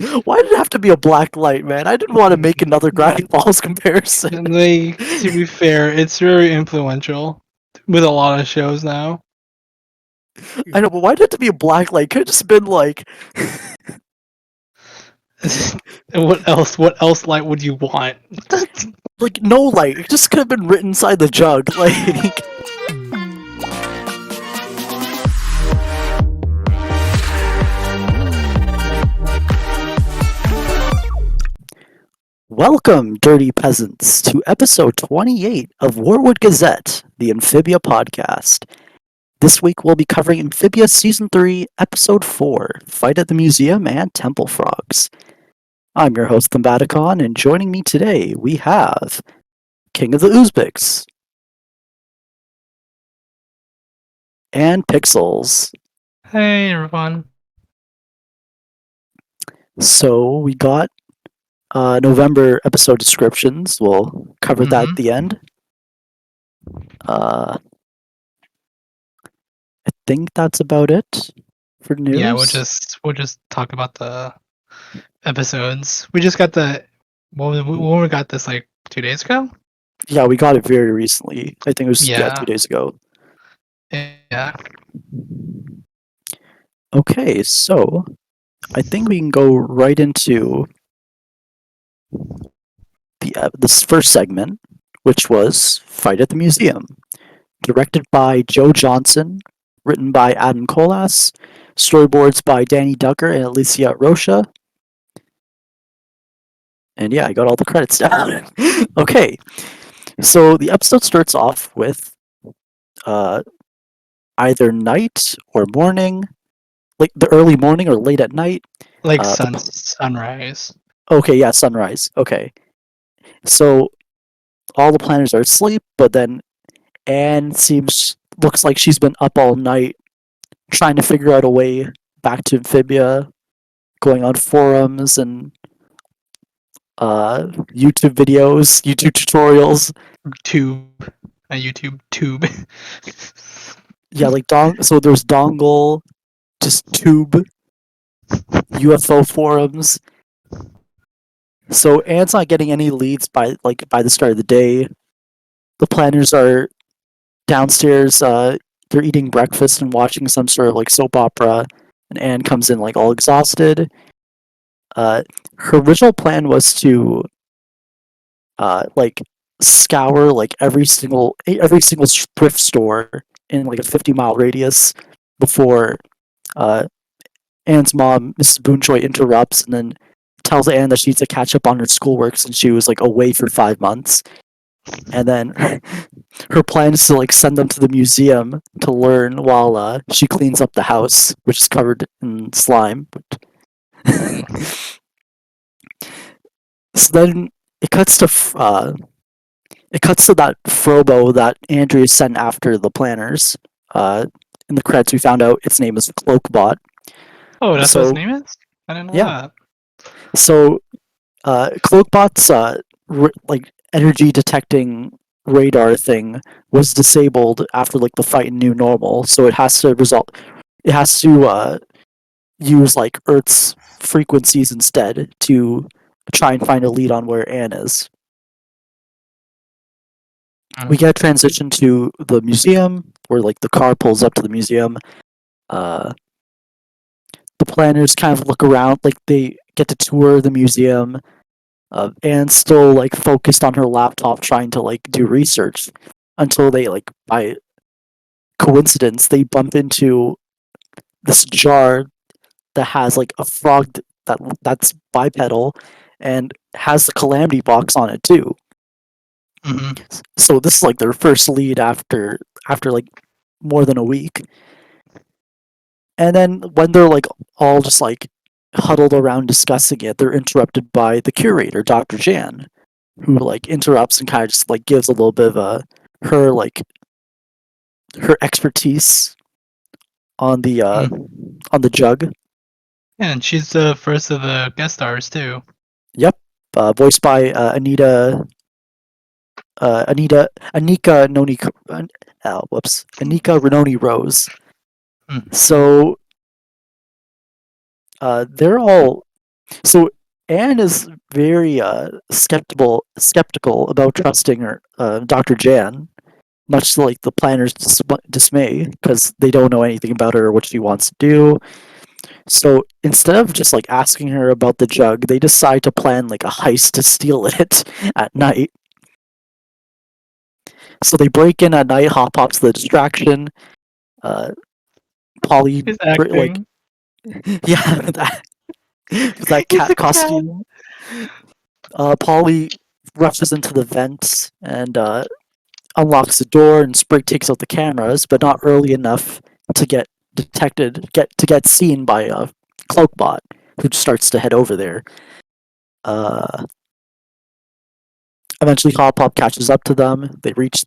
Why did it have to be a black light, man? I didn't want to make another Gravity Falls comparison. And to be fair, it's very influential with a lot of shows now. I know, but why did it have to be a black light? Could have just been like, And what else? What else light would you want? like no light. It just could have been written inside the jug. Like, welcome, dirty peasants, to episode 28 of Wartwood Gazette, the Amphibia podcast. This week we'll be covering Amphibia Season 3, Episode 4, Fight at the Museum and Temple Frogs. I'm your host, Thumbaticon, and joining me today we have King of the Uzbeks and Pixels. Hey everyone. So we got November episode descriptions. We'll cover that at the end. I think that's about it for news. Yeah, we'll just talk about the episodes. We just got when we got this like 2 days ago. Yeah, we got it very recently. I think it was 2 days ago. Yeah. Okay, so I think we can go right into this first segment, which was Fight at the Museum. Directed by Joe Johnson, written by Adam Colas, storyboards by Danny Ducker and Alicia Rocha. And yeah, I got all the credits down. Okay, so the episode starts off with either night or morning, like the early morning or late at night. Like sunrise. Okay, yeah, sunrise. Okay. So all the planners are asleep, but then Anne looks like she's been up all night trying to figure out a way back to Amphibia, going on forums and YouTube videos, YouTube tutorials. A YouTube tube. Yeah, like so there's Dongle, just Tube, UFO forums. So Anne's not getting any leads by the start of the day. The planners are downstairs, they're eating breakfast and watching some sort of like soap opera, and Anne comes in like all exhausted. Her original plan was to like scour like every single thrift store in like a 50-mile radius before Anne's mom, Mrs. Boonjoy, interrupts and then tells Anne that she needs to catch up on her schoolwork since she was like away for 5 months. And then her plan is to like send them to the museum to learn while she cleans up the house, which is covered in slime. So then it cuts to that Frobo that Andrea sent after the planners. In the credits, we found out its name is Cloakbot. Oh, that's what its name is? I didn't know that. So Cloakbot's like energy detecting radar thing was disabled after like the fight in New Normal, so it has to use like Earth's frequencies instead to try and find a lead on where Anne is. We get a transition to the museum where like the car pulls up to the museum. The planners kind of look around, like they get to tour the museum. Anne's still like focused on her laptop trying to like do research until they like by coincidence they bump into this jar that has like a frog that's bipedal and has the calamity box on it too. Mm-hmm. So this is like their first lead after like more than a week. And then when they're like all just like huddled around discussing it, they're interrupted by the curator, Dr. Jan, who like interrupts and kind of just like gives a little bit of her expertise on the jug. Yeah, and she's the first of the guest stars too. Yep, voiced by Anika Renoni Rose. So they're all So Anne is very skeptical about trusting her Dr. Jan, much to like the planners' dismay because they don't know anything about her or what she wants to do. So instead of just like asking her about the jug, they decide to plan like a heist to steal it at night. So they break in at night, Hop Pop's the distraction. Uh, Polly, His like, acting. yeah, that He's a cat cat. costume. Polly rushes into the vent and unlocks the door, and Sprig takes out the cameras, but not early enough to get seen by Cloakbot, who starts to head over there. Uh, Eventually, Hop Pop catches up to them. They they reach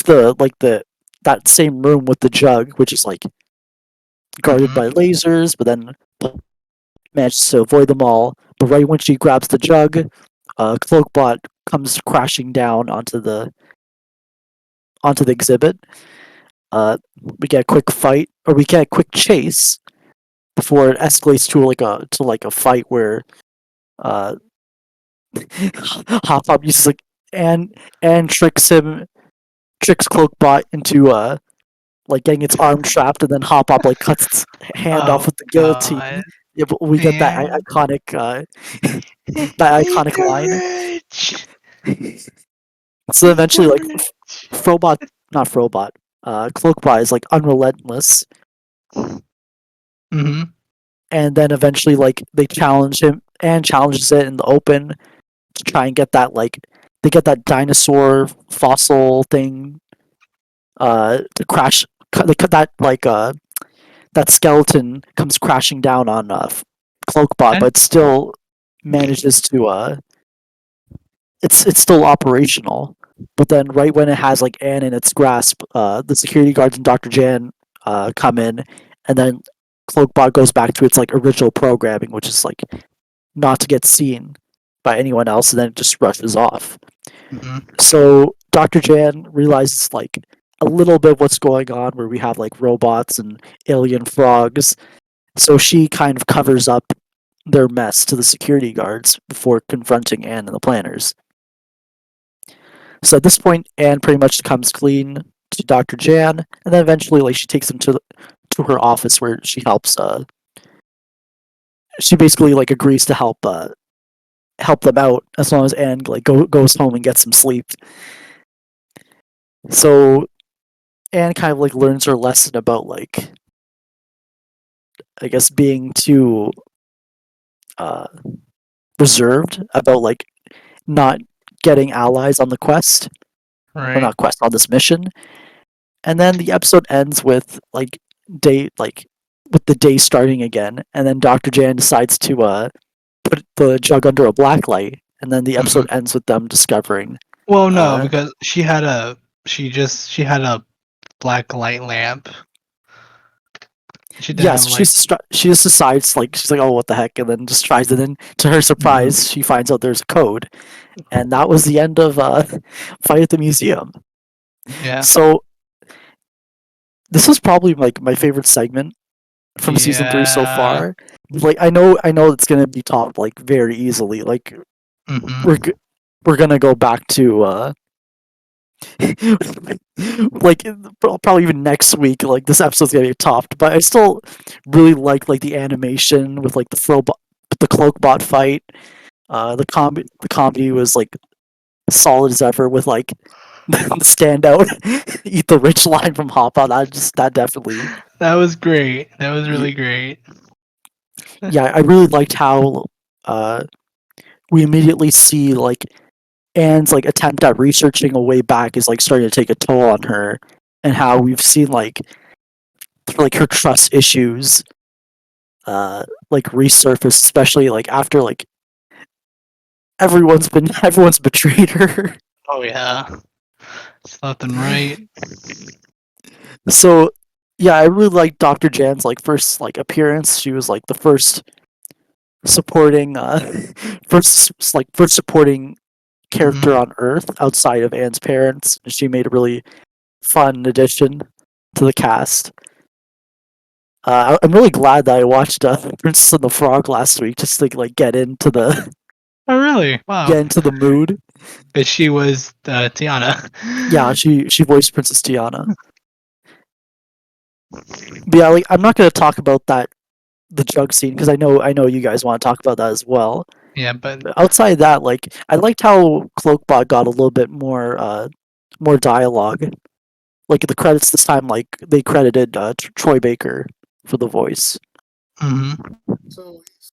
the that same room with the jug, which is like guarded Mm-hmm. by lasers, but then manages to avoid them all. But right when she grabs the jug, Cloakbot comes crashing down onto the exhibit. Uh, we get a quick fight, or we get a quick chase before it escalates to like a fight where uh, Hop Pop uses like and tricks Cloakbot into like getting its arm trapped, and then Hop Pop like cuts its hand off Oh with the guillotine. God, Yeah, but we get that man. iconic that He's iconic line. rich. So He's eventually, like rich. Frobot, not Frobot, Cloakbot is like unrelentless, Mm-hmm. and then eventually, like they challenge him and challenges it in the open to try and get that like they get that dinosaur fossil thing to crash. They cut that like that skeleton comes crashing down on Cloakbot, And but still manages to it's still operational. But then right when it has like Anne in its grasp, the security guards and Dr. Jan come in, and then Cloakbot goes back to its like original programming, which is like not to get seen by anyone else, and then it just rushes off. mm-hmm. So Dr. Jan realizes like a little bit what's going on, where we have like robots and alien frogs. So she kind of covers up their mess to the security guards before confronting Anne and the planners. So at this point, Anne pretty much comes clean to Dr. Jan, and then eventually, like, she takes him to her office where she helps. She basically like agrees to help them out as long as Anne like goes home and gets some sleep. So Anne kind of like learns her lesson about like I guess being too uh, reserved about like not getting allies on the quest or Right. not quest on this mission. And then the episode ends with like with the day starting again, and then Dr. Jan decides to put the jug under a black light, and then the Mm-hmm. episode ends with them discovering Well, no, uh because she had a black light lamp. She didn't yes, have like. she just decides like she's like, oh, what the heck, and then just tries it. And to her Mm-hmm. surprise, she finds out there's a code, and that was the end of Fight at the Museum. Yeah. So this was probably like my favorite segment from season 3 so Yeah. far. Like I know it's gonna be topped like very easily. Like we're Mm-hmm. g- we're gonna go back to like probably even next week. Like this episode's gonna get topped, but I still really like the animation with like the Cloakbot fight. The comedy was like solid as ever with like the standout "Eat the Rich" line from Hoppa. That definitely That was great. That was really great. yeah. I really liked how uh we immediately see like Anne's like attempt at researching a way back is like starting to take a toll on her, and how we've seen like her trust issues like resurface, especially like after like everyone's betrayed her. Oh yeah. It's nothing right. So yeah, I really like Dr. Jan's like first like appearance. She was like the supporting first supporting character Mm-hmm. on Earth outside of Anne's parents. She made a really fun addition to the cast. I'm really glad that I watched Princess and the Frog last week just to like Oh, really? Wow. get into the mood. But she was Tiana. Yeah, she voiced Princess Tiana. But yeah, like I'm not gonna talk about the jug scene because I know you guys want to talk about that as well. Yeah, but But outside of that, like I liked how Cloakbot got a little bit more dialogue. Like the credits this time, like they credited Troy Baker for the voice. mhm. So he's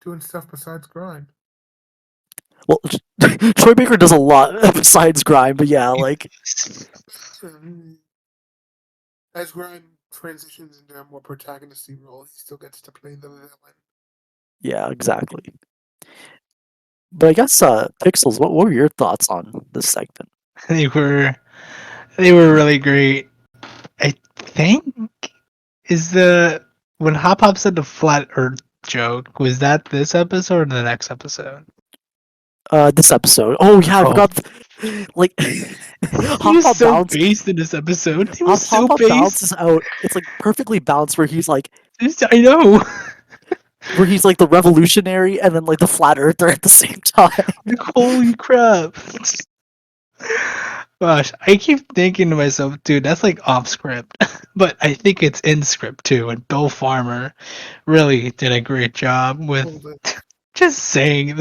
doing stuff besides grind. Well, Troy Baker does a lot besides grime, but yeah, like As grind transitions into a more protagonisty role, he still gets to play the villain. yeah, exactly. But I guess Pixels, what were your thoughts on this segment? they were they were really great. I think is the when Hop Hop said the flat Earth joke, was that this episode or the next episode? This episode. Oh yeah, I Oh, forgot. Like he Hop was Hop so bounce based in this episode. He was so Hop based. bounces out. It's like perfectly balanced I know. where he's like the revolutionary and then like the flat earther at the same time. Like, holy crap. Gosh, I keep thinking to myself, dude, that's like off script. But I think it's in script too. And Bill Farmer really did a great job with Hold it. just saying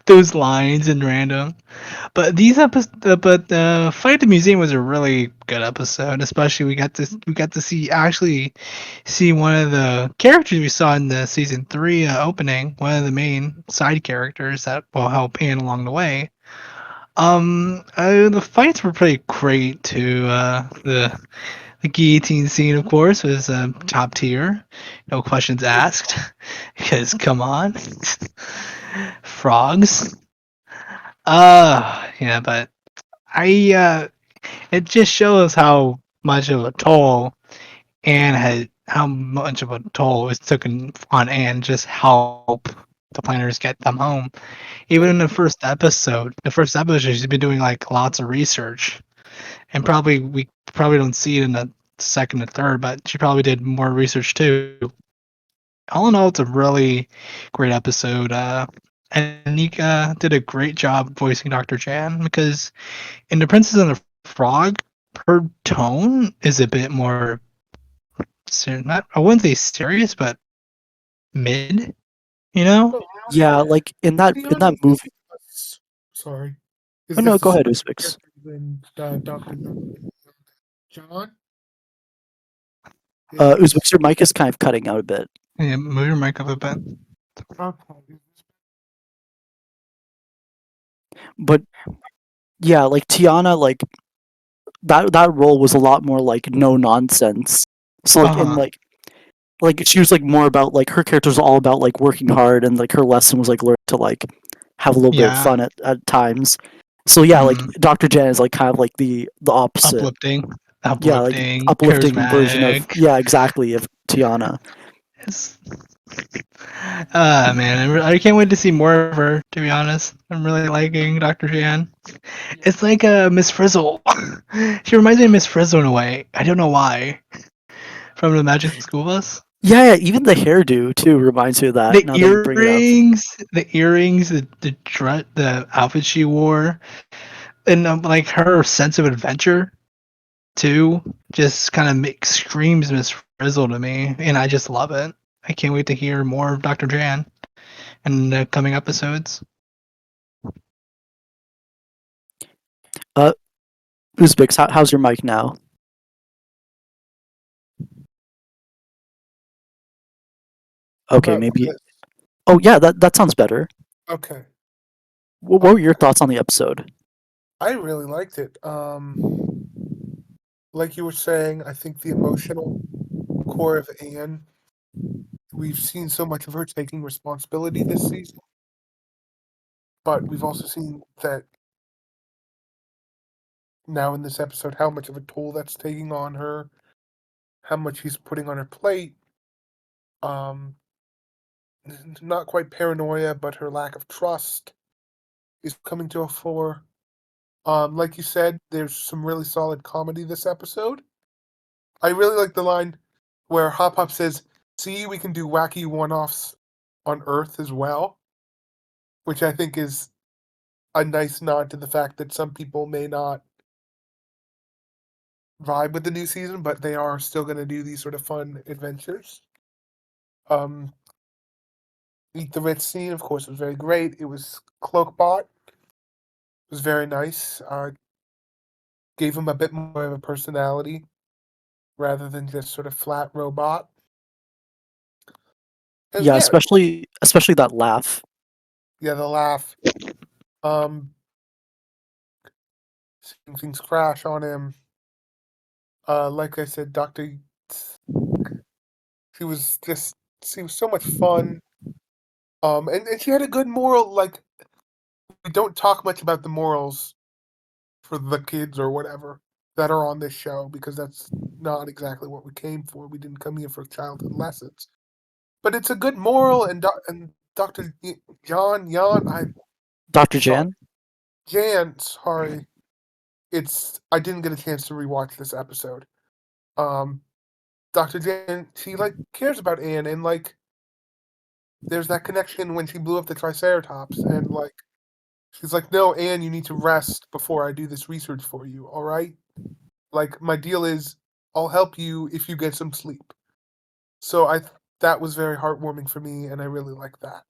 those lines in random. But these episodes, but Fight at the Museum was a really good episode. Especially we got to see one of the characters we saw in the season 3 opening. One of the main side characters that will help Anne along the way. The fights were pretty great too. The guillotine scene, of course, was top tier. No questions asked. Because come on, frogs. Yeah, but it just shows how much of a toll Anne had, how much of a toll was taken on Anne just help the planners get them home. Even in the first episode, she's been doing like lots of research, and probably we probably don't see it in the second and third, but she probably did more research too. All in all, it's a really great episode. And Nika did a great job voicing Dr. Jan because in The Princess and the Frog, her tone is a bit more, not, I wouldn't say serious, but mid. You know? Yeah, like in Leon, that is this movie. sorry. Oh Is no, this the go same ahead, Uzbeks. character than Dr. John? Uzbeks, Is your mic is kind of cutting out a bit. Yeah, move your mic up a bit. okay. But yeah, like Tiana, like that role was a lot more like no nonsense. So Uh like in huh. like she was like more about like her character was all about like working hard and like her lesson was like learn to like have a little bit of Yeah. fun at times. So yeah, like Mm, Dr. Jen is like kind of like the opposite. uplifting, Yeah, like uplifting, uplifting version of charismatic. yeah, exactly of Tiana. It's, man, I can't wait to see more of her. To be honest, I'm really liking Dr. Jan. It's like Miss Frizzle. She reminds me of Miss Frizzle in a way. I don't know why. From the Magic School Bus. Yeah, yeah, even the hairdo too reminds me of that. The Now that you bring it up. earrings, the outfit she wore, and like her sense of adventure too, just kind of screams Miss Frizzle to me, and I just love it. I can't wait to hear more of Dr. Jan in the coming episodes. Uzbeks, how's your mic now? How Okay, about maybe. this? Oh yeah, that sounds better. Okay. What were your thoughts on the episode? I really liked it. Like you were saying, I think the emotional core of Anne, we've seen so much of her taking responsibility this season, but we've also seen that now in this episode how much of a toll that's taking on her, how much he's putting on her plate. Um, not quite paranoia, but her lack of trust is coming to a fore. Like you said, there's some really solid comedy this episode. I really like the line, where Hop Hop says, "See, we can do wacky one-offs on Earth as well," which I think is a nice nod to the fact that some people may not vibe with the new season, but they are still going to do these sort of fun adventures. Meet the Ritz scene, of course, was very great. It was Cloakbot. It was very nice. Gave him a bit more of a personality rather than just sort of flat robot. And Yeah, especially that laugh. yeah, the laugh. Seeing things crash on him. Like I said, Dr. She was so much fun. And she had a good moral. Like, we don't talk much about the morals for the kids or whatever that are on this show because that's not exactly what we came for. We didn't come here for childhood lessons. But it's a good moral, and Dr. Jan, Dr. Jan? Jan, sorry. I didn't get a chance to rewatch this episode. Dr. Jan, she cares about Anne, and there's that connection when she blew up the Triceratops, and she's like, "No, Anne, you need to rest before I do this research for you. All right? My deal is, I'll help you if you get some sleep." So that was very heartwarming for me, and I really like that.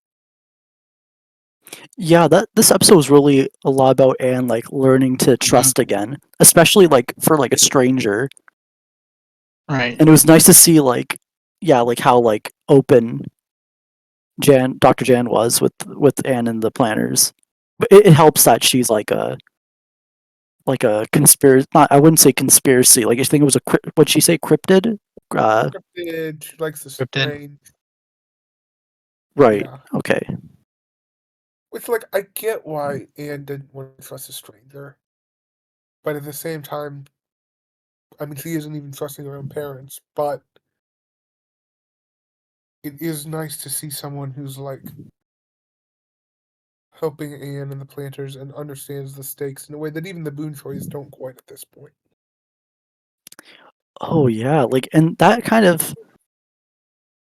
Yeah, this episode was really a lot about Anne learning to trust again, especially for a stranger. Right. And it was nice to see how open Dr. Jan was with Anne and the planners. But it helps that she's like a conspiracy. Not, I wouldn't say conspiracy. I think it was what'd she say? Cryptid. Cryptid, she likes the strange. Right. Yeah. Okay. Which, I get why Anne didn't want to trust a stranger, but at the same time, I mean, she isn't even trusting her own parents. But it is nice to see someone who's helping Anne and the planters and understands the stakes in a way that even the Boonchoys don't quite at this point. Oh yeah, and that kind of,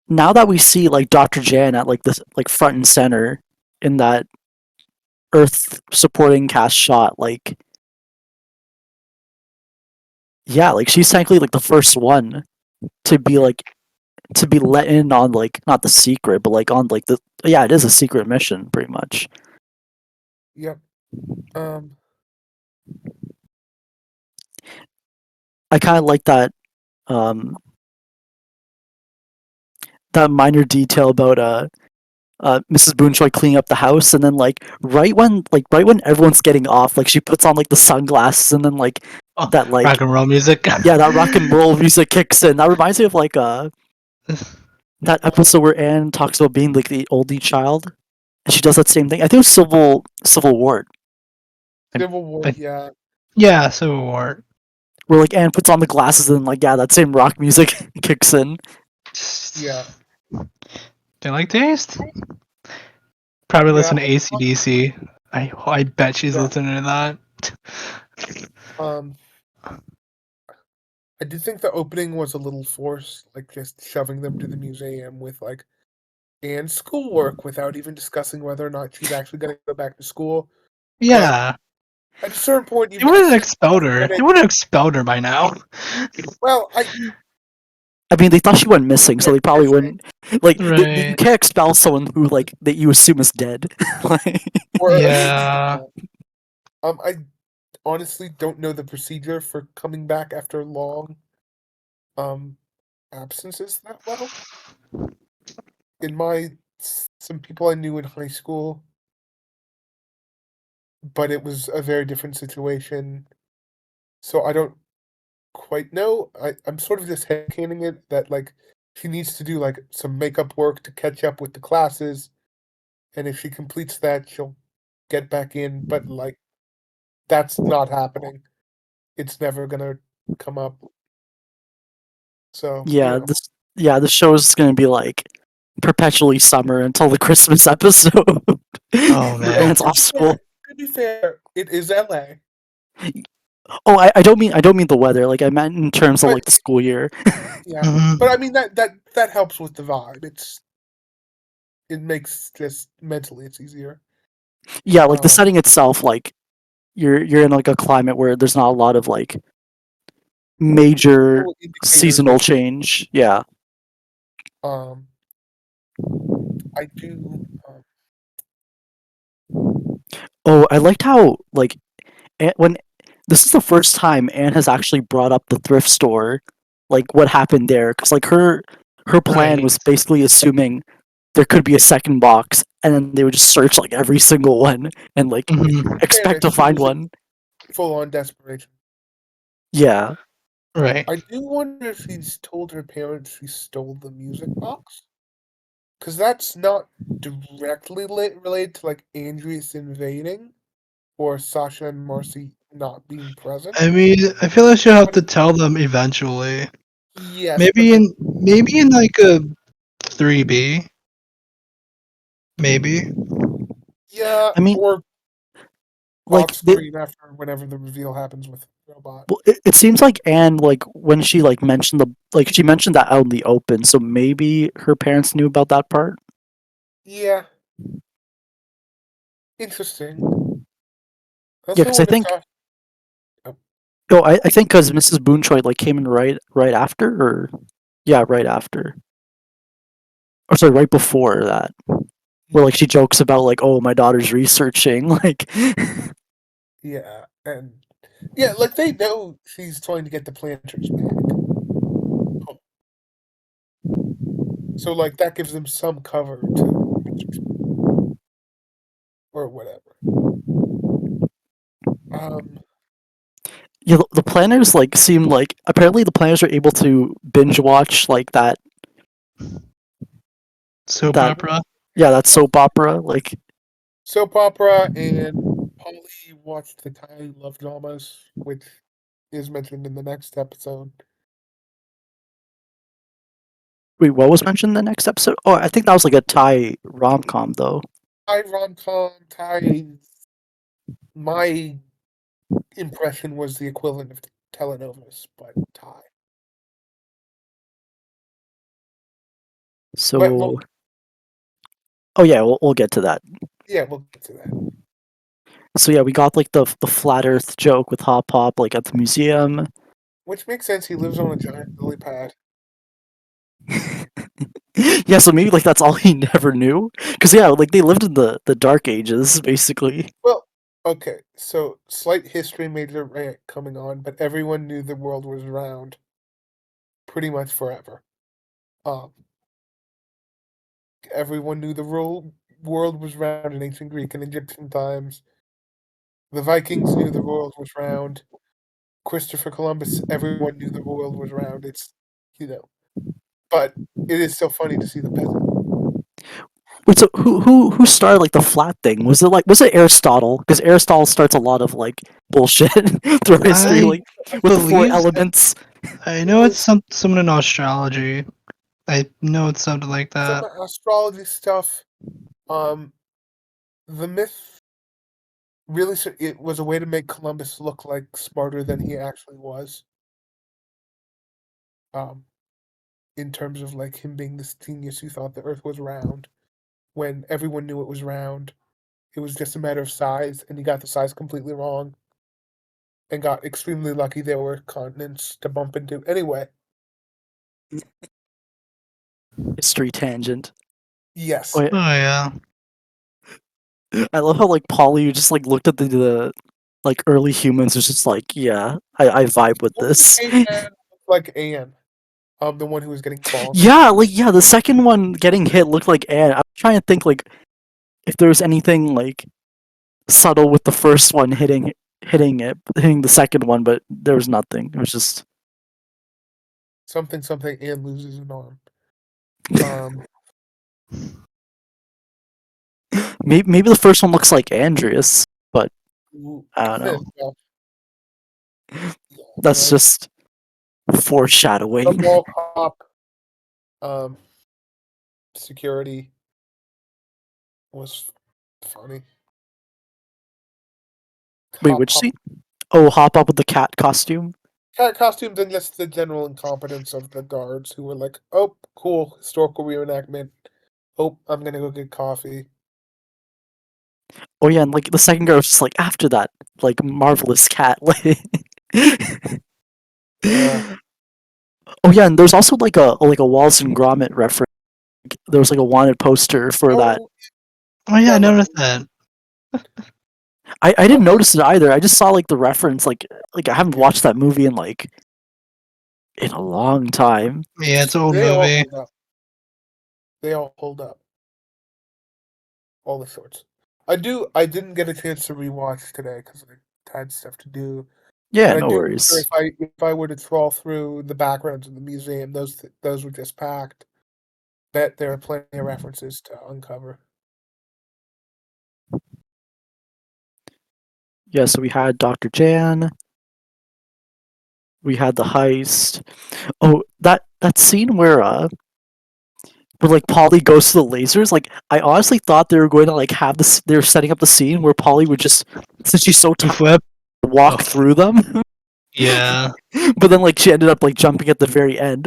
now that we see Dr. Jan at this front and center in that Earth supporting cast shot, yeah, she's technically the first one to be let in on not the secret, but on the, yeah, it is a secret mission pretty much. Yep. I kind of like that that minor detail about Mrs. Boonchoy cleaning up the house, and then right when everyone's getting off, she puts on the sunglasses, and then that rock and roll music. Yeah, that rock and roll music kicks in. That reminds me of that episode where Anne talks about being the only child, and she does that same thing. I think it was Civil War. Civil War, yeah. Yeah, Civil War. Where Anne puts on the glasses and yeah, that same rock music kicks in. Yeah. Do you like taste? Probably listen to AC/DC. I bet she's listening to that. I do think the opening was a little forced, just shoving them to the museum with Anne's schoolwork without even discussing whether or not she's actually going to go back to school. Yeah. But at a certain point, They would have expelled her. They would have expelled her by now. Well, I mean, they thought she went missing, so they probably wouldn't. Right. You can't expel someone who that you assume is dead. Yeah. I honestly don't know the procedure for coming back after long absences that well. Some people I knew in high school, but it was a very different situation, so I don't quite know. I'm sort of just headcaning it that she needs to do some makeup work to catch up with the classes, and if she completes that, she'll get back in. But that's not happening. It's never gonna come up. So yeah, the show is gonna be perpetually summer until the Christmas episode. Oh man, and it's off school. To be fair, it is LA. Oh, I don't mean the weather. Like I meant in terms of But like the school year. yeah, Mhm. but I mean that helps with the vibe. It makes just mentally it's easier. Yeah, like the Um, setting itself, like you're in like a climate where there's not a lot of like major little indicators. seasonal change. Yeah. Um, I do. Oh, I liked how like when this is the first time Anne has actually brought up the thrift store, like what happened there, because like her plan Right. was basically assuming there could be a second box, and then they would just search like every single one and like Mhm. expect to Fairness, she find was in one. full on desperation. Yeah. Right. I do wonder if she's told her parents she stole the music box, because that's not directly related to like Andreas invading or Sasha and Marcy not being present. I mean, I feel like she'll have But to tell them eventually. yes, but Maybe in like a 3B, maybe. yeah, I mean, or like off screen after whenever the reveal happens with Robot. well, it seems like Anne, like when she like mentioned the like she mentioned that out in the open, so maybe her parents knew about that part. Yeah, interesting. I Yeah, also because I wonder if think Sasha. Oh, oh, I think because Mrs. Boonchoy like came in right after, or yeah, right after, or sorry, right before that, where like yeah, she jokes about like, oh, my daughter's researching, like, yeah, and yeah, like they know she's trying to get the planters back. Oh, so like that gives them some cover to or whatever. Um, yeah, the planners like seem like apparently the planners are able to binge watch like Soap that opera. yeah that soap opera like soap opera and Polly watched the Thai love dramas, which is mentioned in the next episode. wait, what was mentioned in the next episode? Oh, I think that was like a Thai rom com though. Thai rom com, Thai. My impression was the equivalent of telenovelas, but Thai. But So oh yeah, we'll get to that. yeah, we'll get to that. So yeah, we got like the flat Earth joke with Hop Hop like at the museum. Which makes sense. He lives on a giant lily pad. Yeah, so maybe like that's all he never knew. Because yeah, like they lived in the dark ages basically. Well, okay, so slight history major rant coming on, but everyone knew the world was round pretty much forever. Um, everyone knew the world was round in ancient Greek and Egyptian times. The Vikings knew the world was round. Christopher Columbus, everyone knew the world was round. It's, you know, but it is so funny to see the peasant. Wait, so who started like the flat thing? Was it Aristotle? Because Aristotle starts a lot of like bullshit through history, I like with the four believe elements. I It know it's was someone in astrology. I know it's something like some that. astrology stuff. Um, the myth really it was a way to make Columbus look like smarter than he actually was. Um, in terms of like him being this genius who thought the Earth was round when everyone knew it was round. It was just a matter of size, and he got the size completely wrong and got extremely lucky there were continents to bump into. Anyway, History tangent. Oh, yes. yeah. Oh yeah. I love how like Polly just like looked at the like early humans was just like, yeah, I vibe with Only this. caveman looked like Anne, the one who was getting bonked. Yeah, like yeah, the second one getting hit looked like Anne. I'm trying to think like if there was anything like subtle with the first one hitting the second one, but there was nothing. It was just Something something Anne loses an arm. Um, maybe the first one looks like Andreas, but who- I don't know. well, yeah, That's just the foreshadowing. mall cop um, security was funny. Wait, Hop which hop scene? Oh, hop up with the cat costume. Cat costumes and just the general incompetence of the guards who were like, "Oh, cool, historical reenactment. Oh, I'm gonna go get coffee." Oh yeah, and like the second girl was just like after that, like marvelous cat. Uh, Oh yeah, and there's also like a Wallace and Gromit reference. There was like a wanted poster for that. oh, Oh yeah, I that noticed that. I didn't notice it either. I just saw like the reference. Like I haven't Yeah. watched that movie in like in a long time. Yeah, it's an old They all movie. hold up. They all hold up. All the shorts. I didn't get a chance to rewatch today because I had stuff to do. Yeah, But I no do wonder worries. if I were to trawl through the backgrounds of the museum, those were just packed. Bet there are plenty of references to uncover. Yeah, so we had Dr. Jan. We had the heist. Oh, that scene where like Polly goes to the lasers. Like I honestly thought they were going to like have this. They were setting up the scene where Polly would just, since she's so To tired, flip. walk Oh. through them. Yeah. But then like she ended up like jumping at the very end.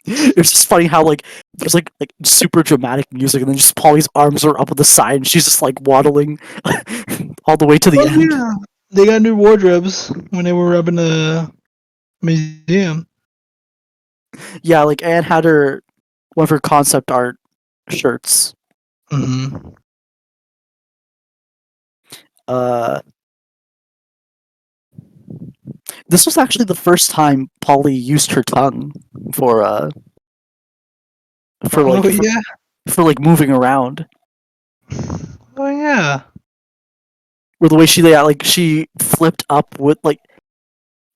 It's just funny how like there's like super dramatic music and then just Polly's arms are up at the side and she's just like waddling all the way to the Oh end. yeah. They got new wardrobes when they were up in the museum. Yeah, like Anne had her one of her concept art shirts. Mm-hmm. Uh, this was actually the first time Polly used her tongue for for like Oh for, yeah. for like moving around. Oh yeah. Or the way she flipped up with like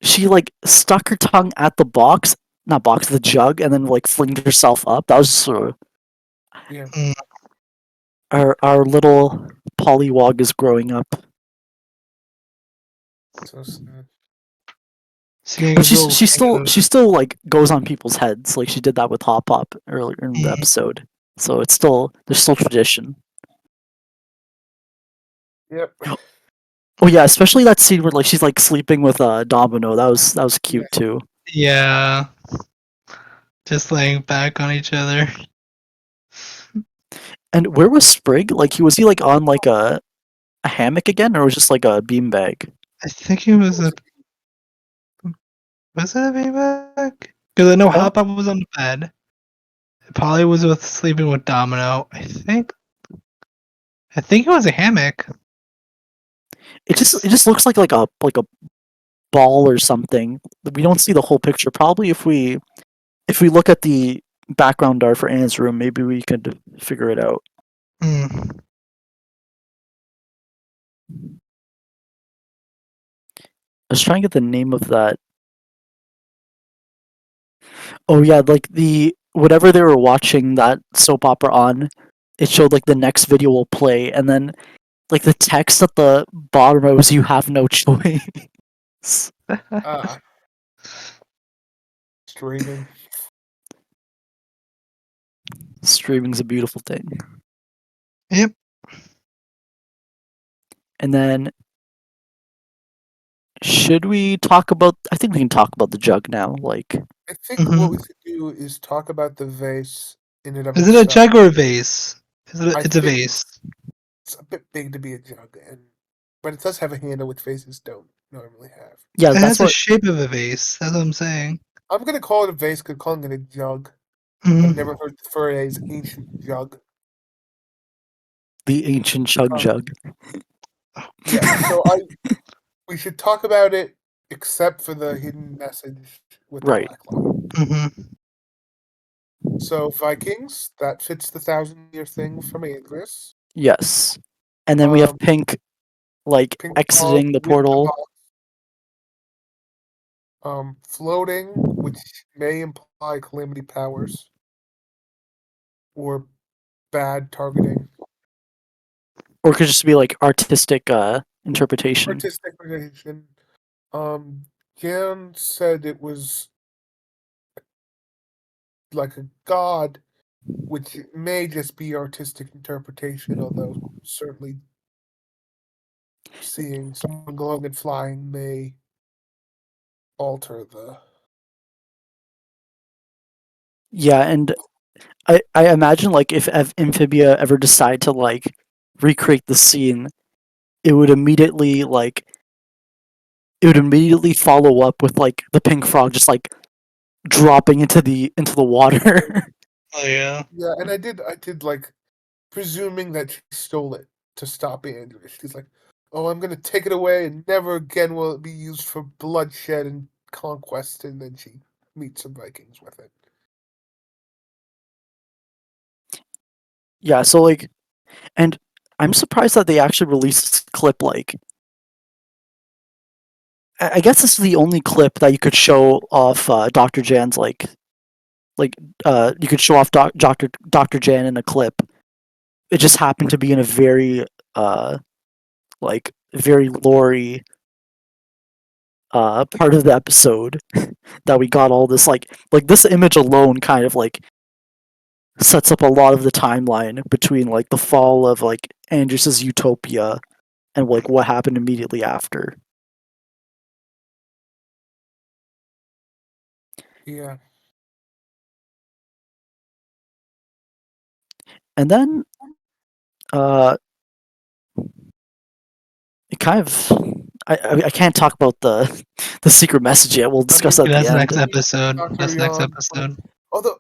she like stuck her tongue at the box, not box, the jug, and then like flinged herself up. That was sort of Yeah. our little Pollywog is growing up. So sad. Seeing But his little she still like goes on people's heads. Like she did that with Hop Pop earlier in the episode. So it's still there's still tradition. Yep. Oh yeah, especially that scene where like she's like sleeping with Domino. That was cute too. Yeah. Just laying back on each other. And where was Sprig? Like was he like on like a hammock again, or was it just like a beanbag? I think it was a. Was it a beanbag? Because I know I don't. Hop Pop was on the bed. Polly was with sleeping with Domino. I think it was a hammock. It just looks like a ball or something. We don't see the whole picture. Probably if we look at the background art for Anne's room, maybe we could figure it out. Mm. I was trying to get the name of that. Oh yeah, like the whatever they were watching that soap opera on, it showed like the next video will play, and then like the text at the bottom was "You have no choice." Ah. Streaming. Streaming's a beautiful thing. Yep. And then, should we talk about? I think we can talk about the jug now. Like, I think what we should do is talk about the vase in and of Is it a itself. jug or a vase? It's a think vase. It's a bit big to be a jug, but it does have a handle which vases don't normally have. yeah, It that's has the what. shape of a vase. That's what I'm saying. I'm gonna call it a vase because calling it a jug. I've Mhm. never heard the phrase ancient jug. The ancient chug Um, jug. yeah, so we should talk about it except for the hidden message with the Right. black line. Mhm. So Vikings, that fits the 1,000-year thing from Andrus. Yes. And then we have Pink, like Pink dog exiting the with the portal. box. Floating, which may imply calamity powers or bad targeting. Or it could just be like artistic interpretation. Artistic relation. Jan said it was like a god, which may just be artistic interpretation, although certainly seeing someone glowing and flying may alter the. Yeah, and I imagine like if Amphibia ever decide to like recreate the scene, it would immediately like it would immediately follow up with like the pink frog just like dropping into the water. Oh yeah. Yeah, and I did like presuming that she stole it to stop Andrew. She's like, "Oh, I'm gonna take it away, and never again will it be used for bloodshed and conquest." And then she meets some Vikings with it. Yeah, so like, and I'm surprised that they actually released this clip. Like, I guess this is the only clip that you could show off Dr. Jan's like you could show off Dr. Jan in a clip. It just happened to be in a very like very Lori part of the episode that we got all this like this image alone kind of like sets up a lot of the timeline between like the fall of like Andrews's utopia and like what happened immediately after. Yeah. And then uh it kind of I can't talk about the secret message yet. We'll discuss that at That's the next end. episode. Not That's carry next on, but episode. although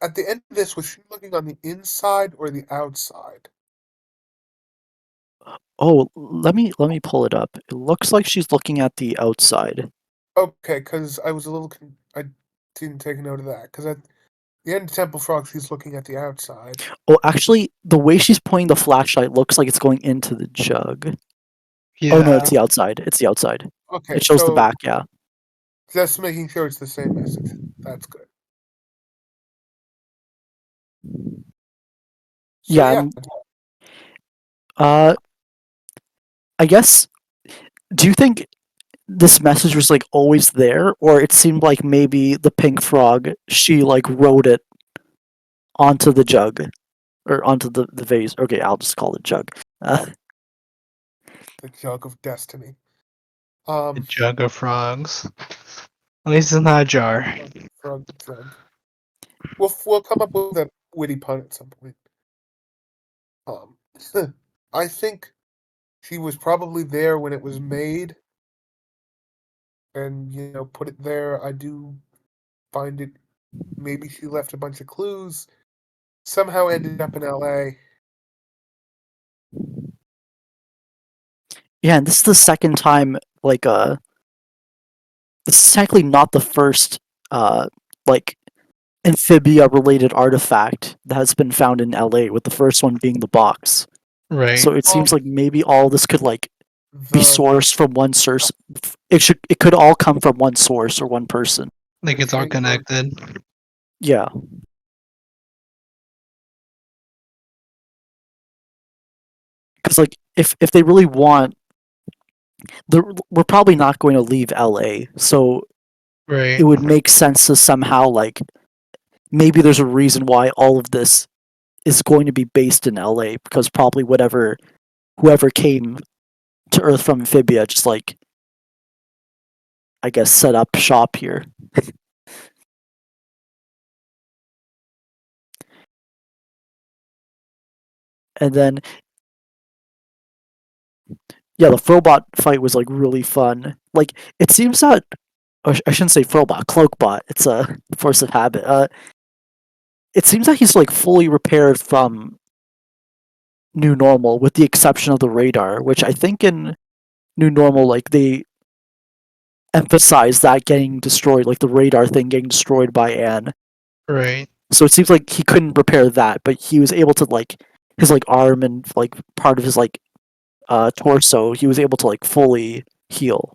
at the end of this, was she looking on the inside or the outside? Oh, let me pull it up. It looks like she's looking at the outside. Okay, because I was a little. I didn't take note of that because at the end of Temple Frog, she's looking at the outside. Oh, actually, the way she's pointing the flashlight looks like it's going into the jug. Yeah. Oh no, it's the outside. It's the outside. Okay, It shows the so back, yeah. just making sure it's the same message. That's good. So, Yeah, and uh I guess do you think this message was like always there, or it seemed like maybe the pink frog she like wrote it onto the jug or onto the vase? Okay, I'll just call it jug. the jug of destiny. A jug of frogs. At least it's not a jar. Frog jug. We'll come up with a witty pun at some point. I think she was probably there when it was made, and put it there. I do find it. Maybe she left a bunch of clues. Somehow ended up in L.A. Yeah, and this is the second time like this is technically not the first like amphibia related artifact that has been found in LA, with the first one being the box. Right. So it seems like maybe all this could like be The sourced from one source. It could all come from one source or one person. Like it's all Chamber. connected. Yeah. Because like if they really want, we're probably not going to leave LA, so Right. it would make sense to somehow like maybe there's a reason why all of this is going to be based in LA, because probably whoever came to Earth from Amphibia just like I guess set up shop here. And then yeah, the Frobot fight was like really fun. Like it seems that I shouldn't say Frobot, Cloakbot. It's a force of habit. It seems that he's like fully repaired from New Normal, with the exception of the radar, which I think in New Normal like they emphasize that getting destroyed, like the radar thing getting destroyed by Anne. Right. So it seems like he couldn't repair that, but he was able to like his like arm and like part of his like torso, he was able to like fully heal.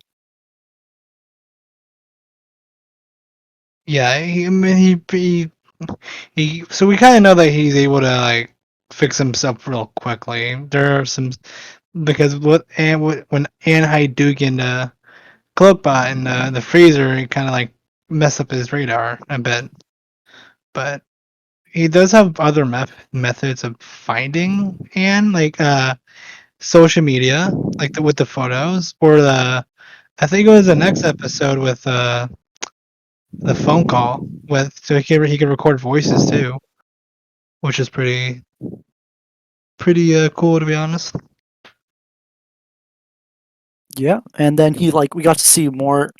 Yeah. I mean, he. So we kind of know that he's able to like fix himself real quickly. There are some because when Anne Hadouken the Cloakbot in the freezer, it kind of like mess up his radar a bit. But he does have other methods of finding Anne, like social media, like with the photos, or I think it was the next episode with the phone call with so he could record voices too, which is pretty cool to be honest. Yeah, and then we got to see more.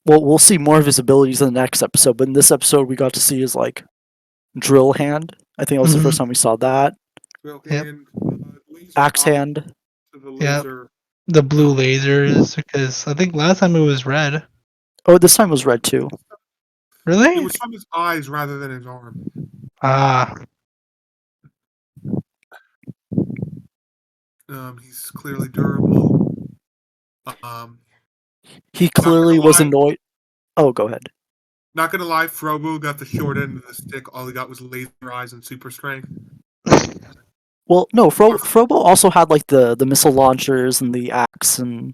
Well, we'll see more of his abilities in the next episode, but in this episode, we got to see his drill hand. I think that was the first time we saw that. Drill Yep. hand, laser Axe eye hand. to the Yep. laser. The blue lasers, because I think last time it was red. Oh, this time was red too. Really? It was from his eyes rather than his arm. Ah, He's clearly durable. He Not gonna clearly was lie. annoyed. Oh, go ahead. Not gonna lie, Frobo got the short end of the stick. All he got was laser eyes and super strength. Well, no, Frobo also had the missile launchers and the axe and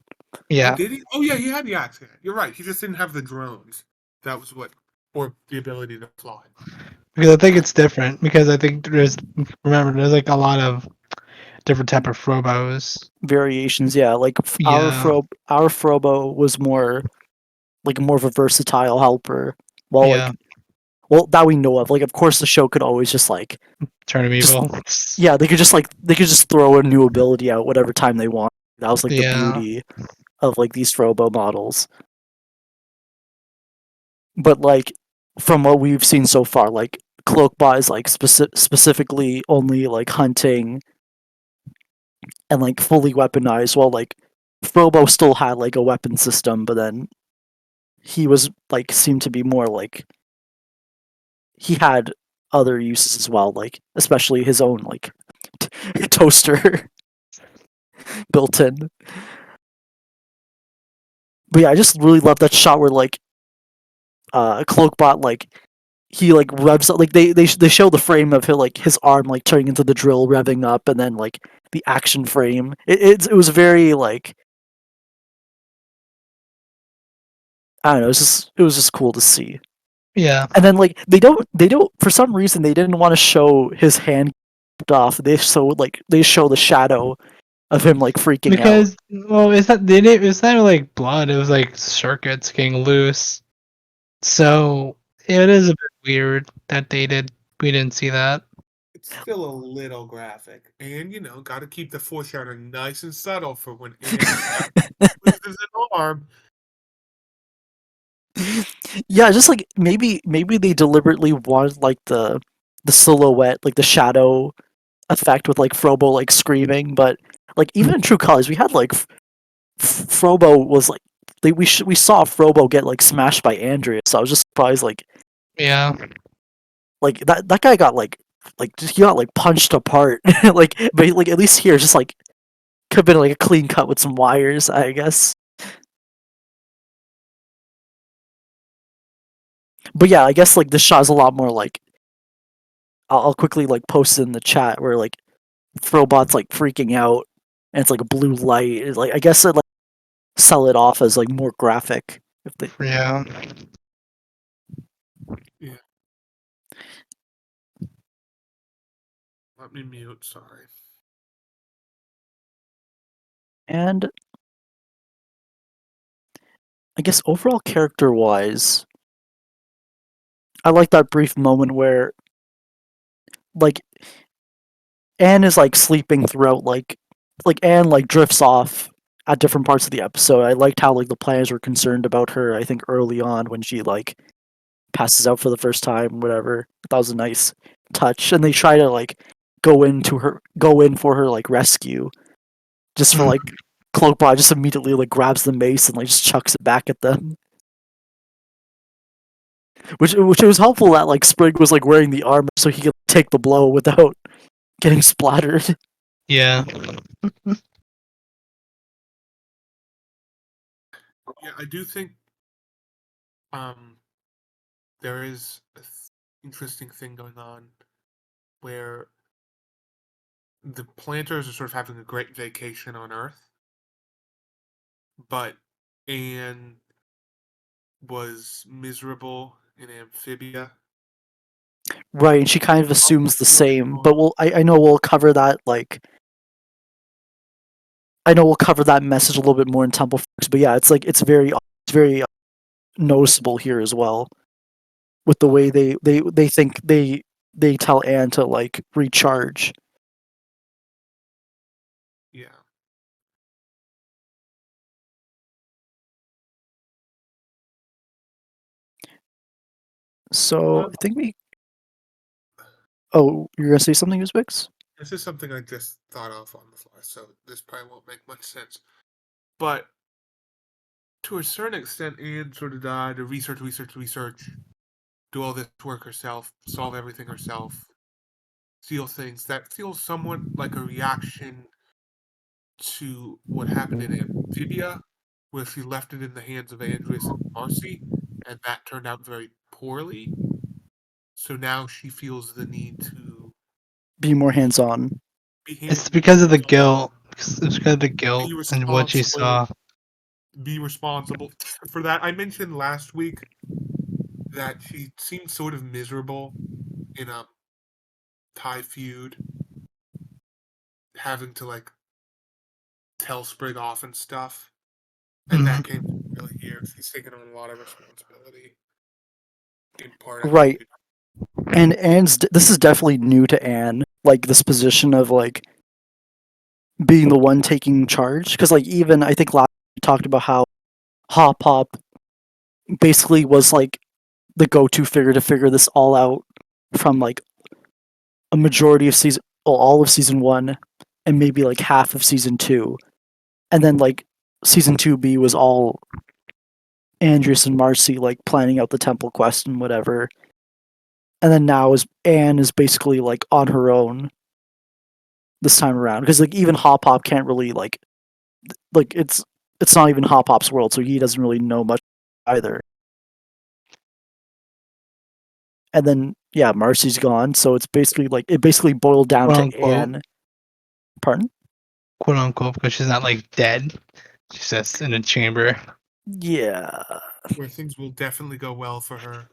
yeah. Oh, did he? Oh yeah, he had the axe hand. You're right. He just didn't have the drones. That was what, or the ability to fly. Because I think it's different. Because I think there's like a lot of different type of Frobos. variations. Yeah, Yeah. our Frobo was more of a versatile helper. Well, Yeah. that we know of. Of course, the show could always just Turn him just- evil. yeah, they could just throw a new ability out whatever time they want. That was the Yeah. beauty of these Frobo models. But from what we've seen so far, Cloakbot is specifically only hunting and fully weaponized, while Frobo still had a weapon system, but then he was seemed to be more he had other uses as well, especially his own toaster built in. But yeah, I just really love that shot where Cloakbot he revs up, they show the frame of his arm turning into the drill revving up, and then the action frame. It was very I don't know, it was just cool to see. Yeah. And then they don't for some reason they didn't want to show his hand off. They show the shadow of him freaking Because out. well, it's not like blood. It was like circuits getting loose. So it is a bit weird that we didn't see that. It's still a little graphic, and got to keep the foreshadowing nice and subtle for when Anne loses an arm. Yeah, just maybe they deliberately wanted the silhouette, the shadow effect with Frobo screaming, but even in True Colors we had Frobo was we saw Frobo get smashed by Andrea, so I was just surprised Yeah. that guy got he got punched apart. But at least here just could have been a clean cut with some wires, I guess. But yeah, I guess this shot is a lot more I'll quickly post it in the chat where Frobot's freaking out and it's a blue light. It's, I guess it sell it off as more graphic if they. Yeah. Yeah. Let me mute. Sorry. And I guess overall character wise, I like that brief moment where Anne is sleeping throughout Anne drifts off at different parts of the episode. I liked how the planners were concerned about her, I think early on when she passes out for the first time, whatever. That was a nice touch. And they try to go in for her rescue. Just for Cloakbot just immediately grabs the mace and just chucks it back at them. Which it was helpful that Sprig was wearing the armor so he could take the blow without getting splattered. Yeah. Yeah, I do think there is an interesting thing going on where the planters are sort of having a great vacation on Earth, but Anne was miserable in Amphibia. Right, and she kind of assumes the same. But I know we'll cover that I know we'll cover that message a little bit more in Temple Forks, but yeah, it's like it's very noticeable here as well with the way they think they tell Anne to like recharge. Yeah. So I think we. Oh, you're gonna say something, Uzbeks? This is something I just thought of on the fly, so this probably won't make much sense. But to a certain extent, Anne sort of died to research, do all this work herself, solve everything herself, seal things. That feels somewhat like a reaction to what happened in Amphibia, where she left it in the hands of Andreas and Marcy, and that turned out very poorly. So now she feels the need to Be more hands on. It's because of the guilt. It's because of the guilt be and what she responsible, saw. be responsible for that. I mentioned last week that she seemed sort of miserable in a Thai feud, having to like tell Sprig off and stuff, and that came really here. She's taken on a lot of responsibility. In part, I think. Right. And this is definitely new to Anne, like this position of like being the one taking charge. Because like even I think last we talked about how Hop Hop basically was like the go-to figure to figure this all out from like a majority of season, well, all of season 1, and maybe like half of season 2, and then like season 2B was all Andreas and Marcy like planning out the temple quest and whatever. And then now is Anne is basically like on her own this time around because like even Hop Hop can't really like it's not even Hop Hop's world, so he doesn't really know much either. And then yeah, Marcy's gone, so it's basically like it basically boiled down Quote to unquote. Anne. Pardon? Quote unquote, because she's not like dead. She's just in a chamber. Yeah. Where things will definitely go well for her.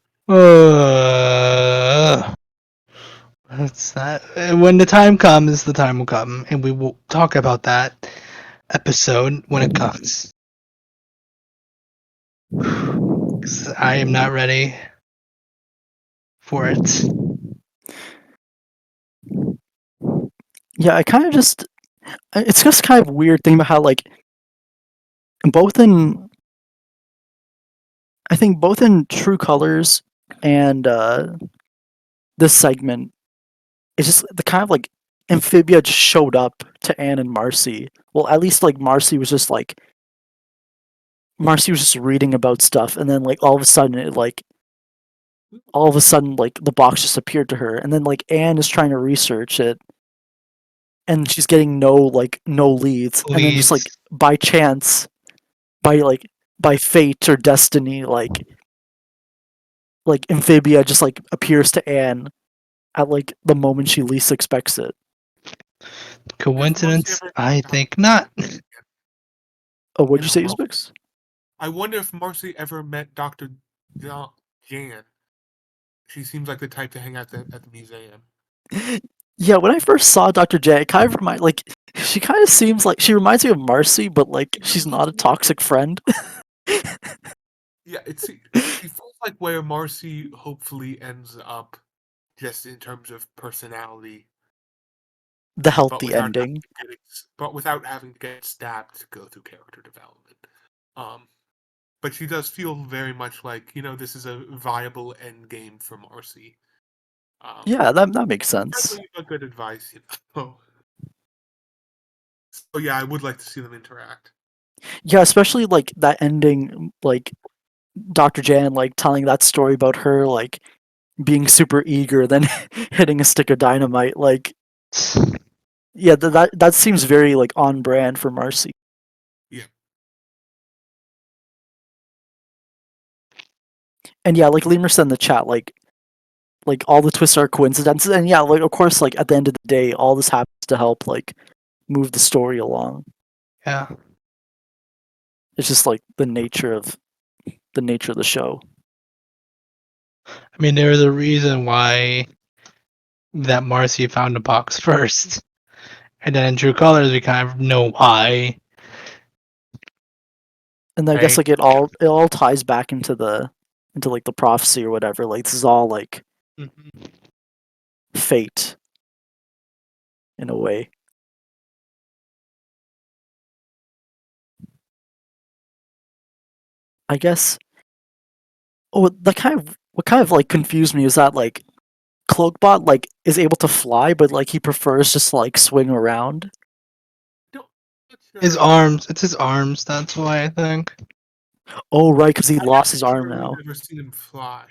That's that. When the time comes, the time will come, and we will talk about that episode when it comes. 'Cause I am not ready for it. Yeah, I kind of just it's just kind of weird thing about how like both in I think both in True Colors and this segment, it's just the kind of like Amphibia just showed up to Anne and Marcy. Well, at least like Marcy was just reading about stuff, and then like all of a sudden like the box just appeared to her, and then like Anne is trying to research it, and she's getting no leads, and then just like Leads. by chance, by fate or destiny, like Amphibia just like appears to Anne at like the moment she least expects it. Coincidence? I think not. Oh, what'd you In a say, world. Uzbeks? I wonder if Marcy ever met Dr. Jan. She seems like the type to hang out at the museum. Yeah, when I first saw Dr. J, it kind of she kind of seems like she reminds me of Marcy, but like she's not a toxic friend. Yeah, she feels like where Marcy hopefully ends up, just in terms of personality, The but healthy without ending. having to get stabbed to go through character development. But she does feel very much like this is a viable end game for Marcy. Yeah, that makes sense. Definitely a good advice, So yeah, I would like to see them interact. Yeah, especially like that ending, like Dr. Jan like telling that story about her like being super eager, then hitting a stick of dynamite. Like, yeah, that seems very like on brand for Marcy. Yeah. And yeah, like Lemur said in the chat, like all the twists are coincidences, and yeah, like of course, like at the end of the day, all this happens to help like move the story along. Yeah. It's just like the nature of the show. I mean, there's a reason why that Marcy found the box first. And then in True Colors, we kind of know why. And I guess Right. like it all ties back into like the prophecy or whatever. Like this is all like Mhm. fate in a way. I guess. Oh, what kind of like confused me is that like Cloakbot like is able to fly, but like he prefers just to, like swing around. Don't, not sure His about arms. It's his arms. That's why I think. Oh right, because he I'm lost not his arm sure we've now. ever seen him fly.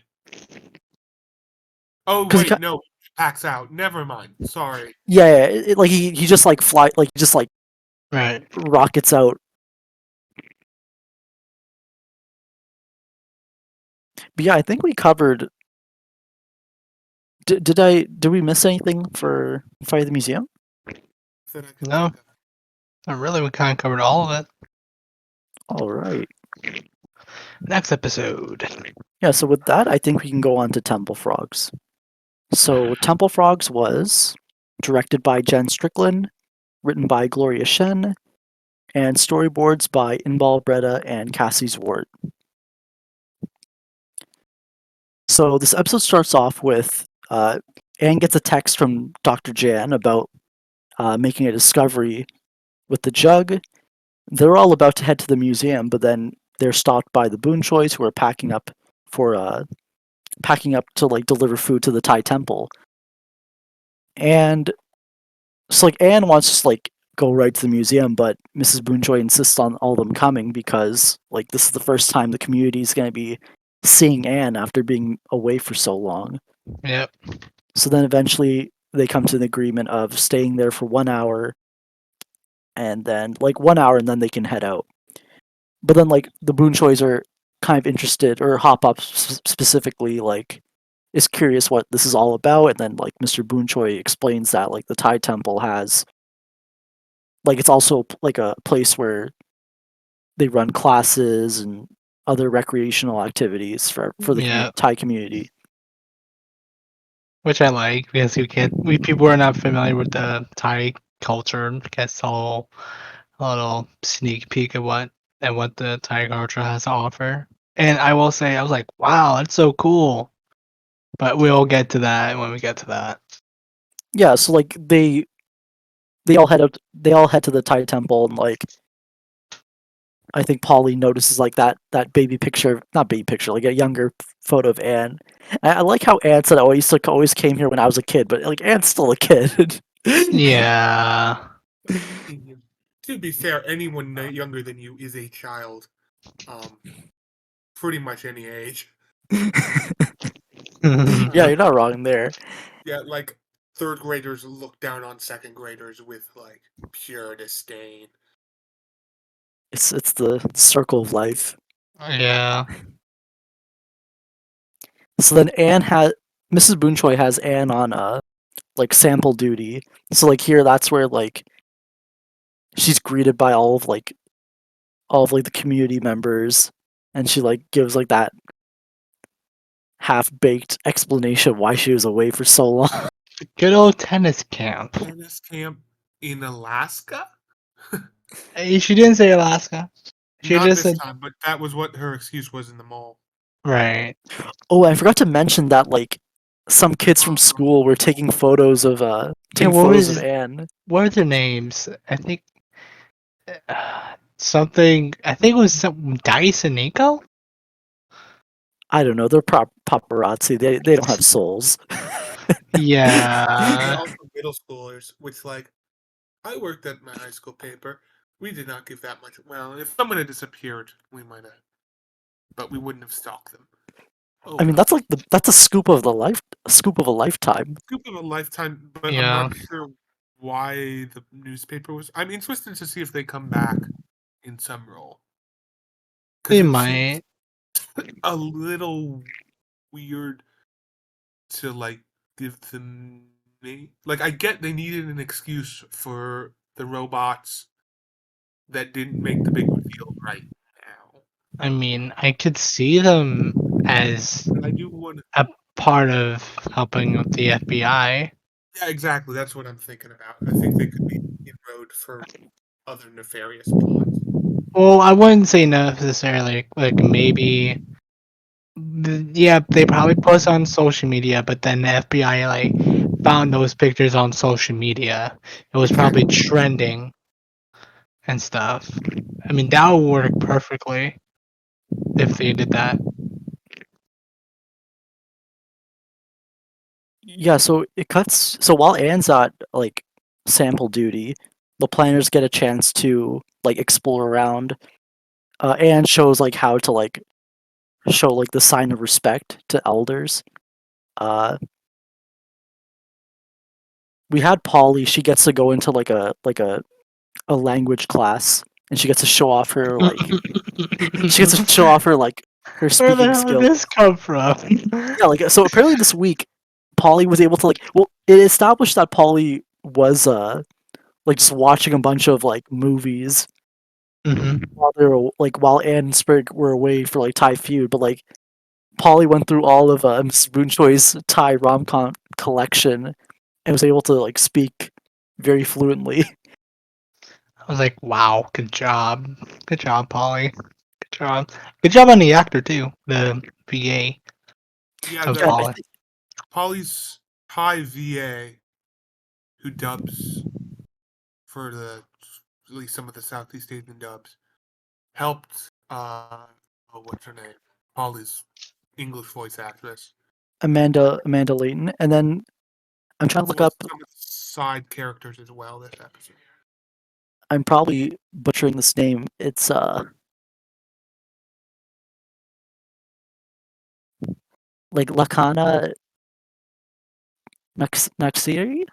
Oh Because wait, no, packs out. Never mind. Sorry. yeah, like he just like fly like just like Right. rockets out. But yeah, I think we covered. Did we miss anything for Fight of the Museum? That I can No, think of. not really. We kind of covered all of it. All right. Next episode. Yeah, so with that, I think we can go on to Temple Frogs. So Temple Frogs was directed by Jen Strickland, written by Gloria Shen, and storyboards by Inbal Breda and Cassie Zwart. So this episode starts off with Anne gets a text from Dr. Jan about making a discovery with the jug. They're all about to head to the museum, but then they're stopped by the Boonchoys who are packing up to like deliver food to the Thai temple. And so like Anne wants to just like go right to the museum, but Mrs. Boonchoy insists on all of them coming because like this is the first time the community is going to be seeing Anne after being away for so long. Yep. So then eventually they come to an agreement of staying there for 1 hour and then like 1 hour and then they can head out. But then like the Boonchoys are kind of interested or hop up specifically like is curious what this is all about, and then like Mr. Boonchoy explains that like the Thai temple has like it's also like a place where they run classes and other recreational activities for the Yeah. Thai community. Which I like because we people who are not familiar with the Thai culture gets a little sneak peek at what the Thai culture has to offer. And I will say I was like, wow, that's so cool. But we'll get to that when we get to that. Yeah, so like they all head to the Thai temple, and like I think Polly notices like that baby picture, not baby picture, like a younger photo of Anne. I like how Anne said, "Oh, I used to always came here when I was a kid," but like Anne's still a kid. Yeah. To be fair, anyone younger than you is a child. Pretty much any age. Yeah, you're not wrong there. Yeah, like third graders look down on second graders with like pure disdain. It's the circle of life. Yeah. So then Mrs. Boonchoy has Anne on like sample duty. So like here that's where like she's greeted by all of like the community members, and she like gives like that half baked explanation of why she was away for so long. Good old tennis camp. Tennis camp in Alaska? She didn't say Alaska. She Not just this said time, but that was what her excuse was in the mall. right. Oh, I forgot to mention that like some kids from school were taking photos of Yeah, what was Anne. what were their names? I think something. I think it was some Dice and Nico. I don't know, they're paparazzi. They don't have souls. They're Yeah. also middle schoolers, which like I worked at my high school paper. We did not give that much. Well, if someone had disappeared, we might have, but we wouldn't have stalked them. Oh I mean, well. that's a scoop of a lifetime. Scoop of a lifetime, but I'm Yeah. not sure why the newspaper was. I'm interested to see if they come back in some role because They it seems might. a little weird to like give them like I get they needed an excuse for the robots that didn't make the big reveal right now. I mean, I could see them as I do want. a part of helping with the FBI. Yeah, exactly. That's what I'm thinking about. I think they could be inroad for other nefarious plots. Well, I wouldn't say necessarily. Like maybe, yeah, they probably post on social media, but then the FBI like found those pictures on social media. It was probably trending and stuff. I mean, that would work perfectly if they did that. Yeah, so it cuts. So while Anne's at like sample duty, the planners get a chance to like explore around. Anne shows like how to like show like the sign of respect to elders. Uh, we had Polly. She gets to go into like a language class, and she gets to show off her like she gets to show off her like her Where the speaking hell did skills. this come from? Yeah, like so apparently this week, Polly was able to like it established that Polly was like just watching a bunch of like movies hmm while they were like while Anne and Sprig were away for like Thai feud, but like Polly went through all of Mrs. Boonchoi's Thai rom com collection and was able to like speak very fluently. I was like, wow, good job, Polly, good job on the actor too, the VA Yeah, of Yeah, I Polly. think Polly's Thai VA, who dubs for at least some of the Southeast Asian dubs, helped. What's her name? Polly's English voice actress. Amanda Layton, and then I'm trying to look Voiced up. some of the side characters as well this episode. I'm probably butchering this name. It's like Lakana Naksiri.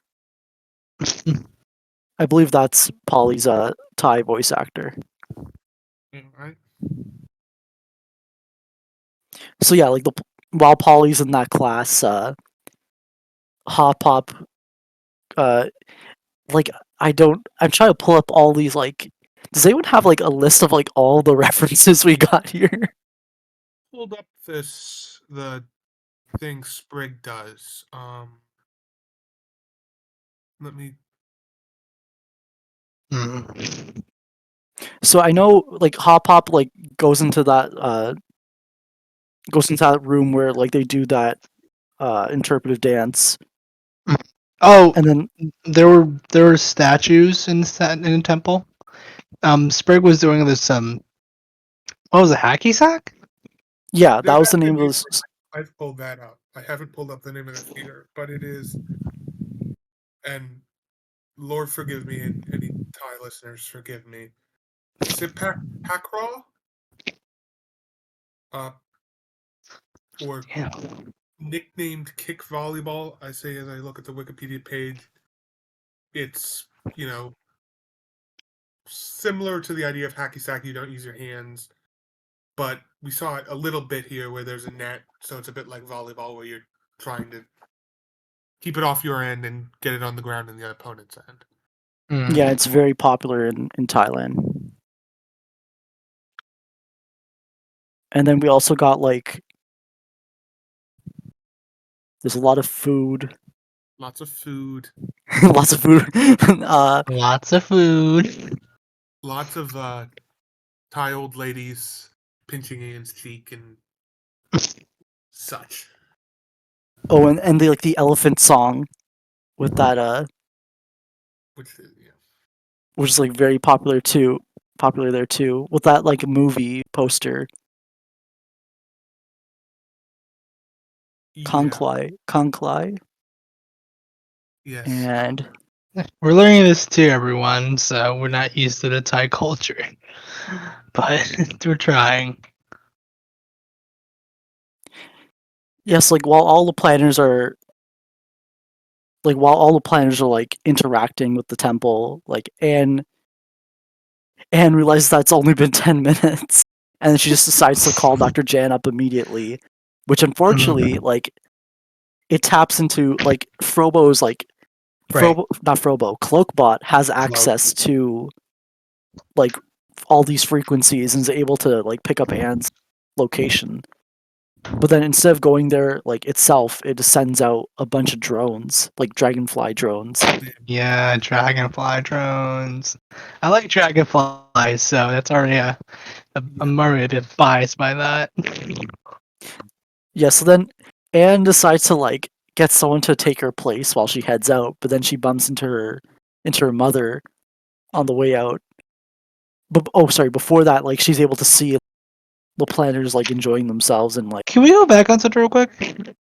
I believe that's Polly's Thai voice actor. Yeah, right? So yeah, like while Polly's in that class, Hop Hop, uh, like I'm trying to pull up all these like. Does anyone have like a list of like all the references we got here? Pulled up the thing Sprig does. Let me. Mhm. So I know like Hop Hop like goes into that room where like they do that interpretive dance, Oh, and then there were statues in the temple. Sprig was doing this. What was it? Hacky sack? yeah, that was That's the the name of name. this. I've pulled that up. I haven't pulled up the name of the theater, but it is. And Lord forgive me, and any Thai listeners forgive me. Sipak Pakra, uh, or Yeah. nicknamed kick volleyball. I say as I look at the Wikipedia page, it's similar to the idea of hacky sack. You don't use your hands, but we saw it a little bit here where there's a net, so it's a bit like volleyball where you're trying to keep it off your end and get it on the ground in the opponent's end. Yeah, it's very popular in Thailand. And then we also got like there's a lot of food, Lots of food, lots of food. Lots of food. lots of Thai old ladies pinching Ian's cheek and such. Oh, and the elephant song with that Which is, which is like very popular there too, with that like movie poster. yeah, Conklai, yes. and We're learning this too, everyone. So we're not used to the Thai culture, but we're trying. yes, like while all the planners are like interacting with the temple, like Anne realizes that it's only been 10 minutes, and then she just decides to call Dr. Jan up immediately, which unfortunately like it taps into like Frobo's like Right. Not Frobo, Cloakbot has access to like all these frequencies and is able to like pick up Anne's location. But then instead of going there like itself, it just sends out a bunch of drones, like dragonfly drones. Yeah, dragonfly drones. I like dragonflies, so that's already I'm already a bit biased by that. Yeah, so then Anne decides to like get someone to take her place while she heads out, but then she bumps into her mother on the way out. But oh, sorry, before that, like she's able to see the planners like enjoying themselves and like Can we go back on something real quick?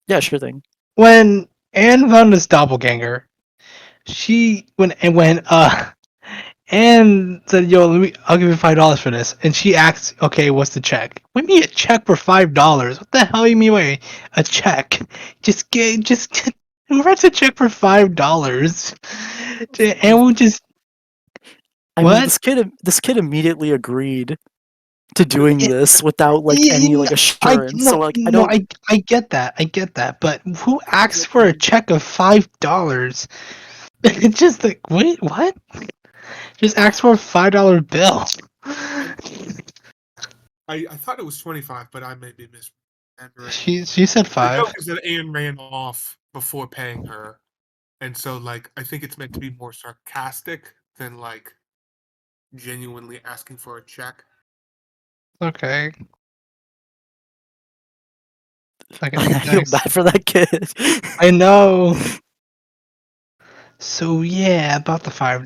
yeah, sure thing. When Anne found this doppelganger, when Anne said, "Yo, I'll give you $5 for this," and she asks, "Okay, what's the check?" What do you mean a check for $5? What the hell you mean by a check? Just who writes a check for $5? And we'll just I mean, what? this kid immediately agreed to doing It- this without like any like assurance. So like I don't. I get that, but who asks for a check of $5? It's just like, wait, what? Just ask for a $5 bill. I thought it was 25, but I may be misremembering. She said The 5. joke is that Anne ran off before paying her, and so like I think it's meant to be more sarcastic than like genuinely asking for a check. Okay. Okay, I feel nice. bad for that kid. I know. So yeah, about the $5.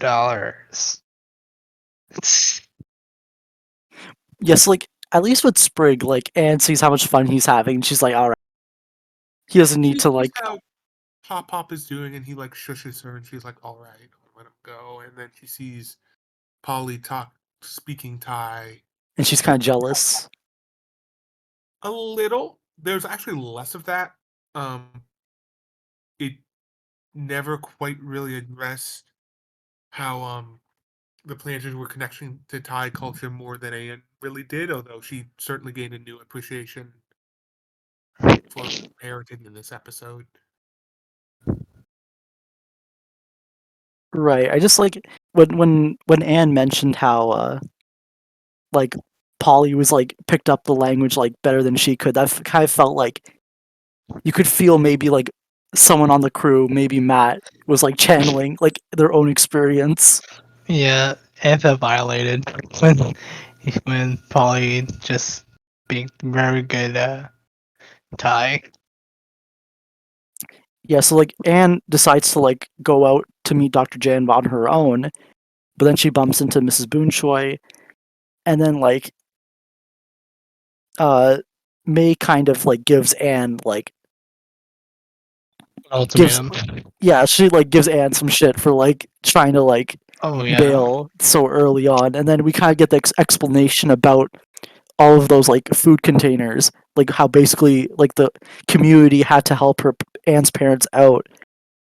Yes, like at least with Sprig, like Anne sees how much fun he's having. And she's like, all right, he doesn't need She to sees like. how Pop is doing, and he like shushes her, and she's like, "All right, I'll let him go." And then she sees Polly speaking Thai And she's kind of jealous. a little. There's actually less of that. It never quite really addressed how the planters were connecting to Thai culture more than Anne really did, although she certainly gained a new appreciation for parenting in this episode. Right. I just like when Anne mentioned how like Polly was like picked up the language like better than she could. That kind of felt like you could feel maybe like someone on the crew, maybe Matt, was like channeling like their own experience. Yeah, and felt violated when Polly just being very good Thai. Yeah, so like Anne decides to like go out to meet Dr. Jan on her own, but then she bumps into Mrs. Boonshoy, and then like May kind of like gives Anne like Ultimatum. yeah, she like gives Anne some shit for like trying to like Oh yeah. bail so early on, and then we kind of get the explanation about all of those like food containers, like how basically like the community had to help her Anne's parents out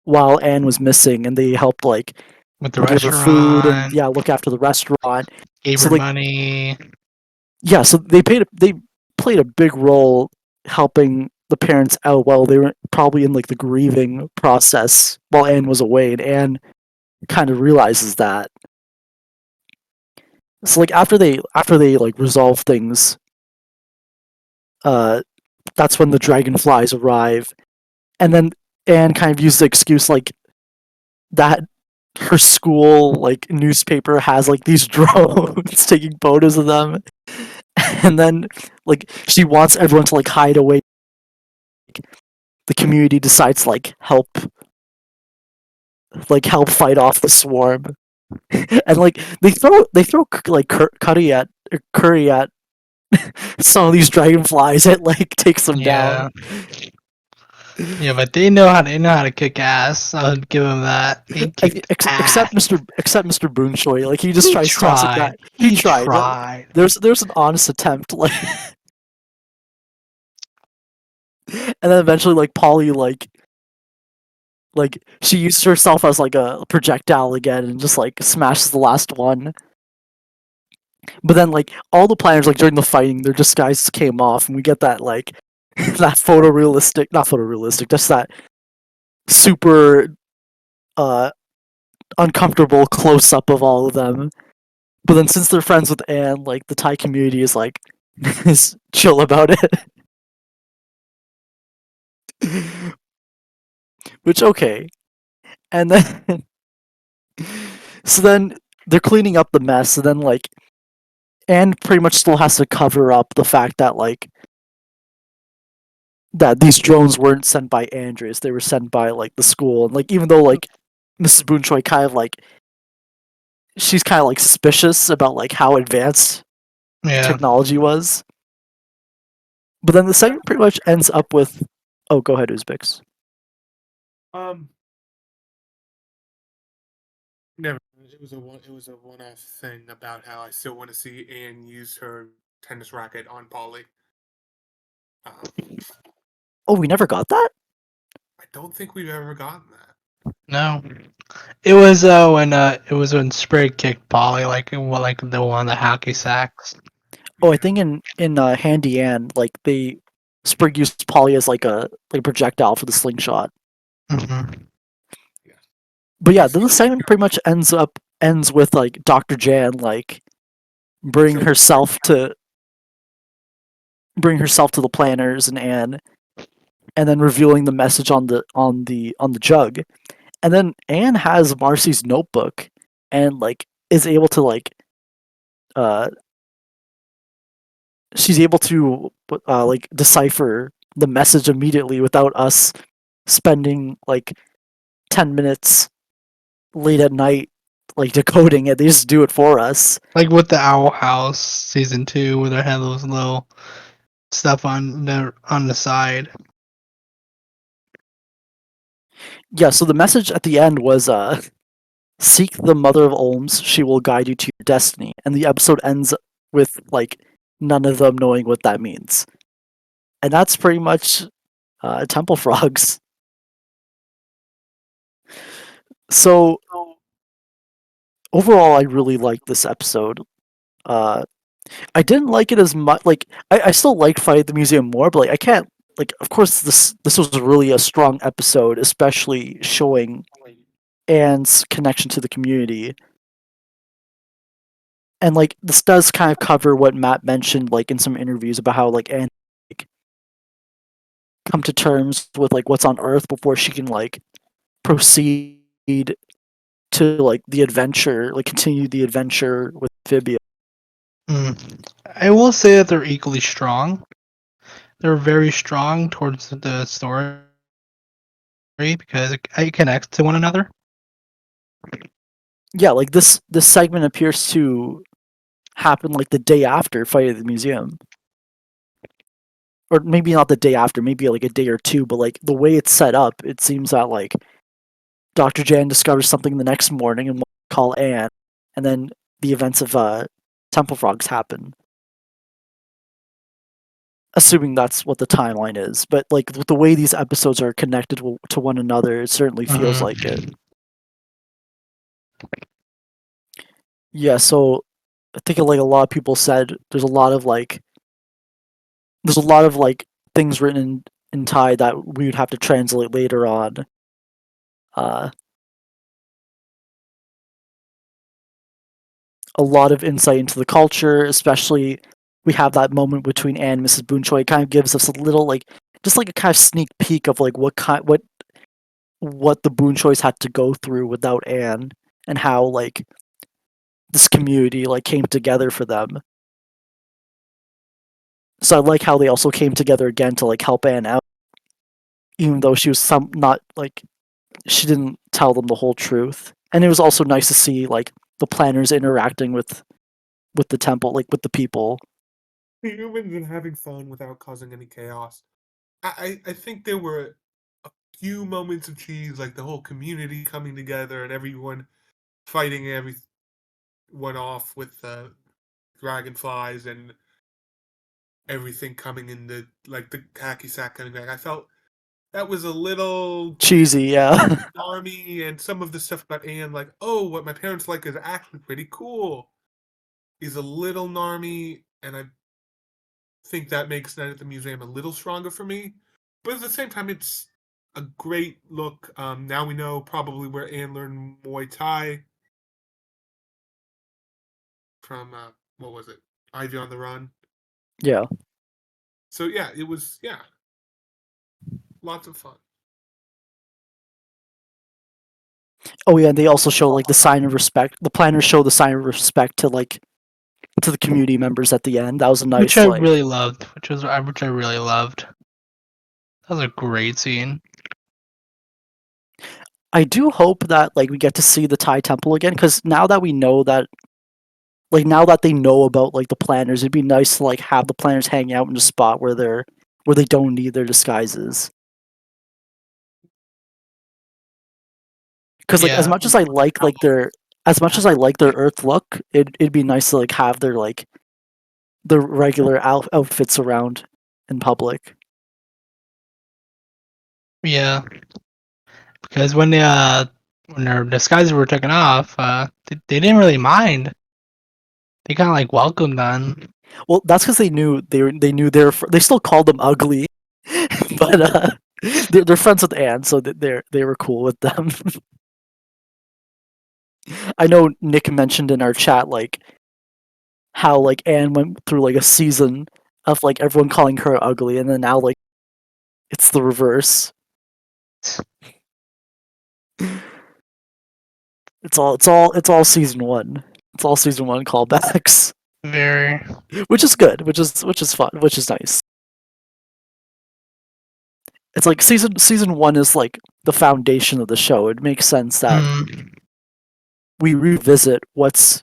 while Anne was missing, and they helped like With the give her food and restaurant, yeah, look after the restaurant. gave So her like money. yeah, so they played a big role helping the parents out while they were probably in like the grieving process while Anne was away, and Anne kind of realizes that. So like after they like resolve things, that's when the dragonflies arrive, and then Anne kind of uses the excuse like that her school like newspaper has like these drones taking photos of them, and then like she wants everyone to like hide away. The community decides to help fight off the swarm, and like they throw like curry at some of these dragonflies. It like takes them Yeah. down. Yeah, but they know how to kick ass. I'll give them that. They kicked ass. Except Mr. Boonshoy, like he just He tries tossing tried. that. He tried. tried. There's an honest attempt, like, and then eventually like Polly like she used herself as like a projectile again and just like smashes the last one. But then like all the planners like during the fighting, their disguises came off, and we get that like that not photorealistic, just that super uh uncomfortable close up of all of them. But then since they're friends with Anne, like the Thai community is like is chill about it. Which okay, and then so then they're cleaning up the mess, and then like Anne pretty much still has to cover up the fact that like that these drones weren't sent by Andrews, they were sent by like the school, and like even though like Mrs. Boonchoi kind of like she's kind of like suspicious about like how advanced Yeah. technology was. But then the segment pretty much ends up with, oh, go ahead, Uzbeks. Never. It was a one-off thing about how I still want to see Anne use her tennis racket on Polly. Oh, we never got that? I don't think we've ever gotten that. No. It was when Sprig kicked Polly like the one of the hockey sacks. Oh, I think in Handy Ann, like they Sprig used Polly as like a projectile for the slingshot. Mm-hmm. But yeah, then the segment pretty much ends with like Dr. Jan like bring herself to the planners and Anne, and then revealing the message on the jug. And then Anne has Marcy's notebook and like is able to like uh she's able to like decipher the message immediately without us spending like 10 minutes late at night like decoding it. They just do it for us. Like with the Owl House season 2, where they had those little stuff on the side. Yeah, so the message at the end was seek the mother of Olms, she will guide you to your destiny. And the episode ends with like none of them knowing what that means. And that's pretty much Temple Frogs. So overall, I really liked this episode. I didn't like it as much. Like I still liked Fight at the Museum more, but like I can't. Like of course this was really a strong episode, especially showing Anne's connection to the community. And like this does kind of cover what Matt mentioned, like in some interviews about how like Anne like, come to terms with like what's on Earth before she can like proceed to like the adventure, like continue the adventure with Amphibia. I will say that they're equally strong. They're very strong towards the story because it connects to one another. Yeah, like this segment appears to happen like the day after Fight at the Museum. Or maybe not the day after, maybe like a day or two, but like the way it's set up, it seems that like Dr. Jan discovers something the next morning and will call Anne, and then the events of Temple Frogs happen. Assuming that's what the timeline is, but like with the way these episodes are connected to one another, it certainly feels like it. Yeah, so I think like a lot of people said, there's a lot of like things written in Thai that we would have to translate later on. A lot of insight into the culture, especially we have that moment between Anne and Mrs. Boonchoi. It kind of gives us a little like just like a kind of sneak peek of like what the Boonchois had to go through without Anne, and how like this community like came together for them. So I like how they also came together again to like help Anne out, even though she was not like she didn't tell them the whole truth. And it was also nice to see like the planners interacting with the temple, like with the people. Humans and having fun without causing any chaos. I think there were a few moments of cheese, like the whole community coming together and everyone fighting everyone off with dragonflies and everything coming in like the hacky sack coming back. I felt that was a little Cheesy, yeah. army, and some of the stuff about Anne, like, oh, what my parents like is actually pretty cool, is a little narmy, and I think that makes Night at the Museum a little stronger for me. But at the same time, it's a great look. Now we know probably where Anne learned Muay Thai from, what was it? Ivy on the Run. Yeah. So yeah, it was, yeah. Lots of fun. Oh yeah, and they also show like the sign of respect. The planners show the sign of respect to the community members at the end. That was a Which nice I like. really loved. Which I really loved. That was a great scene. I do hope that like we get to see the Thai temple again because now that we know that, like now that they know about like the planners, it'd be nice to like have the planners hang out in a spot where they don't need their disguises. Because like Yeah. as much as I like their Earth look, it'd be nice to like have their regular outfits around in public. Yeah. Because when their disguises were taken off, they didn't really mind. They kind of like welcomed them. Well, that's because they knew they still called them ugly, but they're friends with Anne, so they were cool with them. I know Nick mentioned in our chat like how like Anne went through like a season of like everyone calling her ugly, and then now like it's the reverse. It's all season one. It's all season one callbacks, Very. which is good, which is fun, which is nice. It's like season one is like the foundation of the show. It makes sense that we revisit what's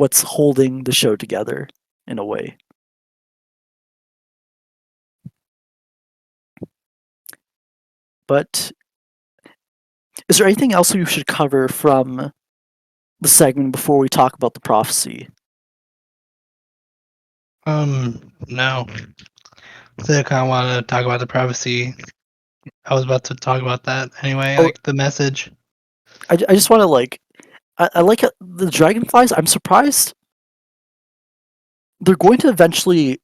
holding the show together in a way. But is there anything else we should cover from the segment before we talk about the prophecy? No. So I kind of want to talk about the privacy. I was about to talk about that anyway, Oh. like the message. I just want to like I like the dragonflies. I'm surprised they're going to eventually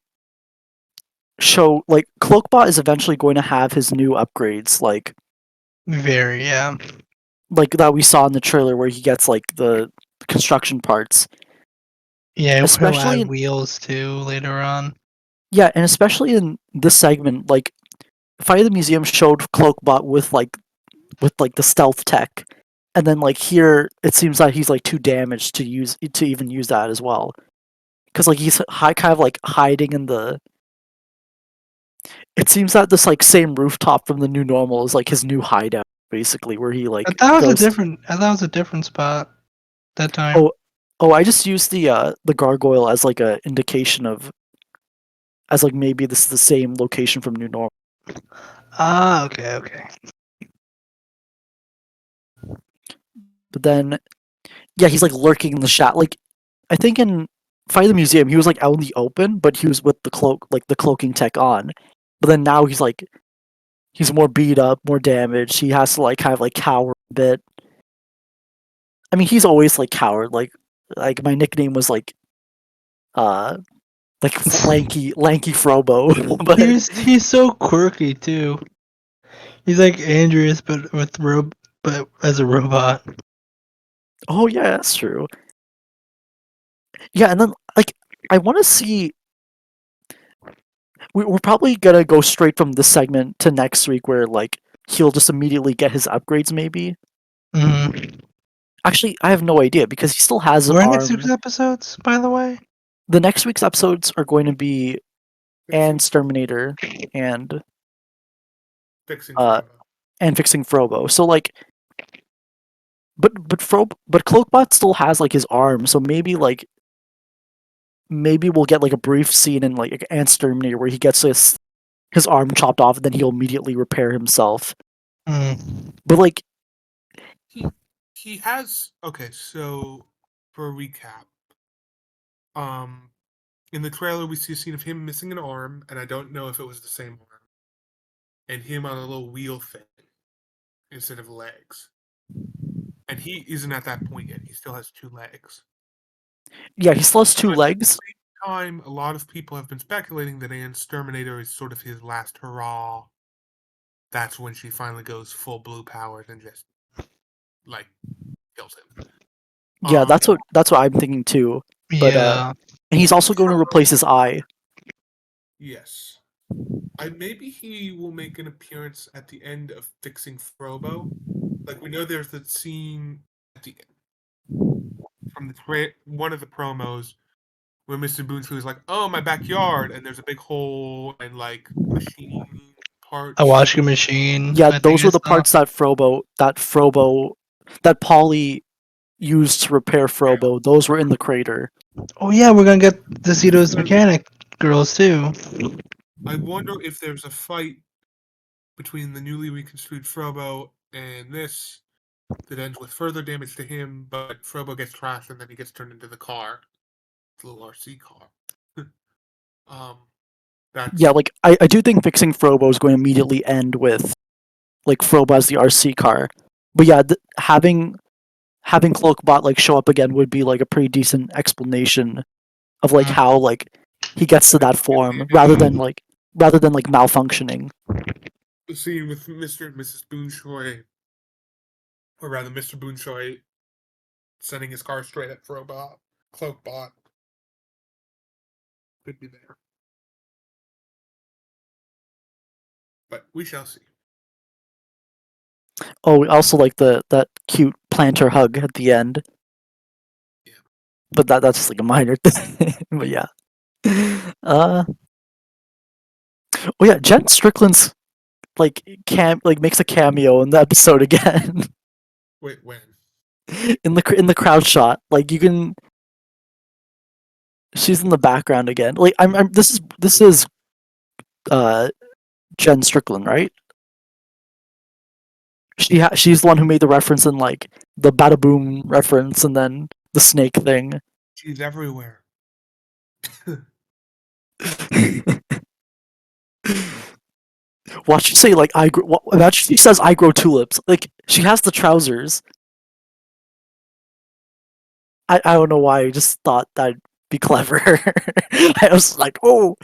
show like Cloakbot is eventually going to have his new upgrades like Very, yeah. that we saw in the trailer where he gets like the construction parts. Yeah, Especially he'll in- add wheels too later on. Yeah, and especially in this segment, like Fight of the Museum showed Cloakbot with the stealth tech, and then like here it seems that he's like too damaged to even use that as well, because like he's kind of like hiding in the. It seems that this like same rooftop from the new normal is like his new hideout, basically, where he like I thought it was goes. a different spot that time. Oh, I just used the gargoyle as like a indication of, as like maybe this is the same location from new normal. Ah, okay. But then, yeah, he's like lurking in the shot. Like, I think in Fight of the Museum, he was like out in the open, but he was with the cloaking tech on. But then now he's more beat up, more damaged. He has to like kind of like cower a bit. I mean, he's always like cowered. Like my nickname was like lanky Frobo. But He's so quirky too. He's like Andreas, but but as a robot. oh yeah, that's true. Yeah, and then like I want to see. We're probably gonna go straight from this segment to next week, where like he'll just immediately get his upgrades. Maybe. Mm-hmm. Actually, I have no idea because he still has an Where are arm. next week's episodes, by the way? The next week's episodes are going to be Anne's Terminator and Fixing uh Frodo. and fixing Frobo. So like, but Cloakbot still has like his arm, so maybe we'll get like a brief scene in like Anne's Terminator where he gets his arm chopped off and then he'll immediately repair himself. But like, He has okay, so for a recap. In the trailer we see a scene of him missing an arm, and I don't know if it was the same arm. And him on a little wheel thing instead of legs. And he isn't at that point yet. He still has 2 legs. yeah, he still has 2 But at legs. the same time, a lot of people have been speculating that Anne's Terminator is sort of his last hurrah. That's when she finally goes full blue powers and just like kills him. Yeah, that's what I'm thinking too. But Yeah. and he's also going to replace his eye. Yes. Maybe he will make an appearance at the end of fixing Frobo. Like we know there's the scene at the from one of the promos where Mr. Boonshoe is like, "Oh, my backyard," and there's a big hole and like machine parts. A washing machine. Yeah, I think those I were the saw. parts that Polly used to repair Frobo. Those were in the crater. Oh yeah, we're gonna get to see those mechanic girls too. I wonder if there's a fight between the newly reconstructed Frobo and this that ends with further damage to him, but Frobo gets trashed and then he gets turned into the car, the little RC car. That's Yeah, like I do think fixing Frobo is going to immediately end with like Frobo as the RC car. But yeah, having Cloakbot like show up again would be like a pretty decent explanation of like how like he gets to that form rather than like malfunctioning. the scene with Mr. and Mrs. Boonshoy, or rather Mr. Boonshoy sending his car straight at Cloakbot. Could be there. But we shall see. Oh, we also like that cute planter hug at the end. Yeah. But that's just like a minor thing. But yeah. Oh yeah, Jen Strickland's like makes a cameo in the episode again. Wait, when? in the crowd shot. Like you can she's in the background again. Like I'm this is Jen Strickland, right? She's the one who made the reference in like the Bada Boom reference and then the snake thing. She's everywhere. Watch her say like imagine she says I grow tulips. Like she has the trousers. I don't know why. I just thought that'd be clever. I was like, oh,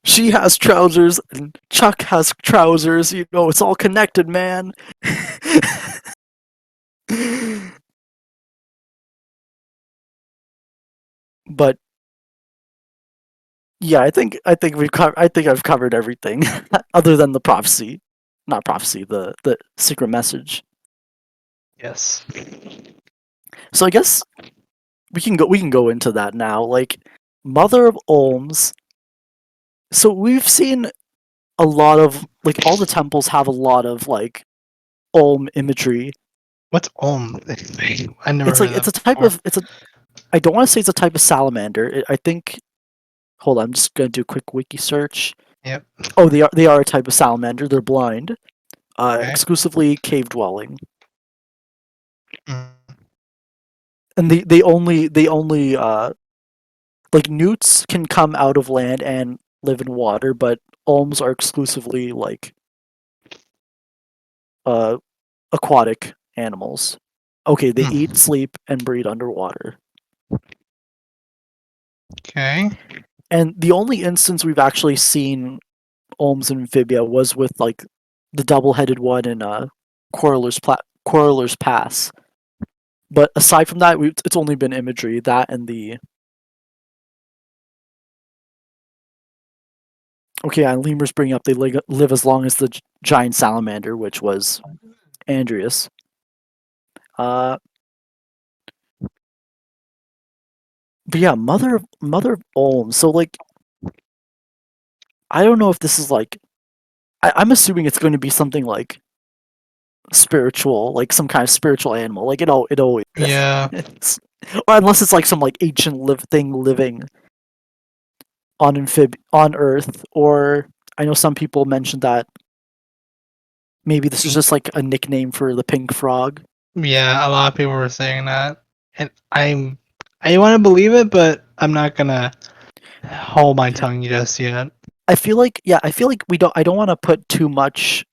she has trousers and Chuck has trousers. You know, it's all connected, man. But yeah, I think I've covered everything other than the prophecy, not prophecy, the secret message. Yes. So I guess we can go into that now. Like Mother of Olms. So we've seen a lot of like all the temples have a lot of like Olm imagery. What's Olm? I never It's heard like of it's a that type before. of I don't want to say it's a type of salamander. I think. Hold on, I'm just gonna do a quick wiki search. Yep. Oh, they are a type of salamander. They're blind. Okay. Exclusively cave dwelling. Mm. And they only like newts can come out of land and live in water, but olms are exclusively like aquatic animals. Okay, they eat, sleep, and breed underwater. Okay. And the only instance we've actually seen Olms and Amphibia was with like the double-headed one in Quarreler's Pass. But aside from that, it's only been imagery. That and the okay, and Lemur's bringing up they live as long as the giant salamander, which was Andreas. But yeah, Mother of Olm. So like, I don't know if this is like, I'm assuming it's going to be something like spiritual, like some kind of spiritual animal. Like it always Yeah. is. Or unless it's like some like ancient thing living on Earth. Or I know some people mentioned that maybe this is just like a nickname for the pink frog. Yeah, a lot of people were saying that, and I want to believe it, but I'm not gonna hold my tongue just yet. I feel like I don't want to put too much.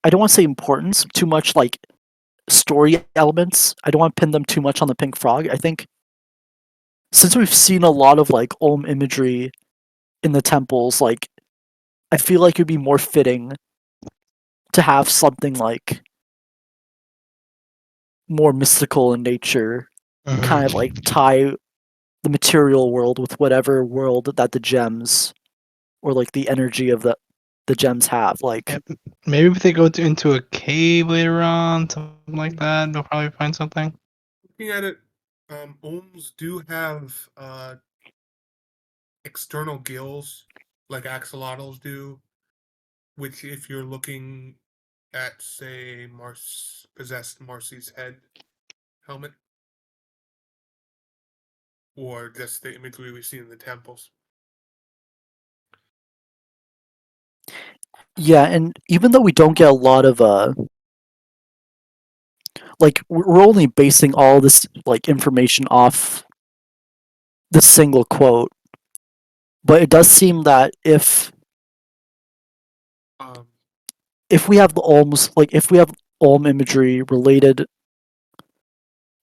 I don't want to say importance, too much like story elements. I don't want to pin them too much on the pink frog. I think since we've seen a lot of like Olm imagery in the temples, like I feel like it'd be more fitting to have something like more mystical in nature, kind of like tie the material world with whatever world that the gems or like the energy of the gems have. Like, Yeah, maybe if they go into a cave later on, something like that, they'll probably find something. Looking at it, Olms do have external gills like axolotls do, which if you're looking at, say, possessed Marcy's head helmet, or just the imagery we see in the temples. yeah, and even though we don't get a lot of like we're only basing all this like information off this single quote, but it does seem that Um, if we have the Olms, like if we have Olm imagery related,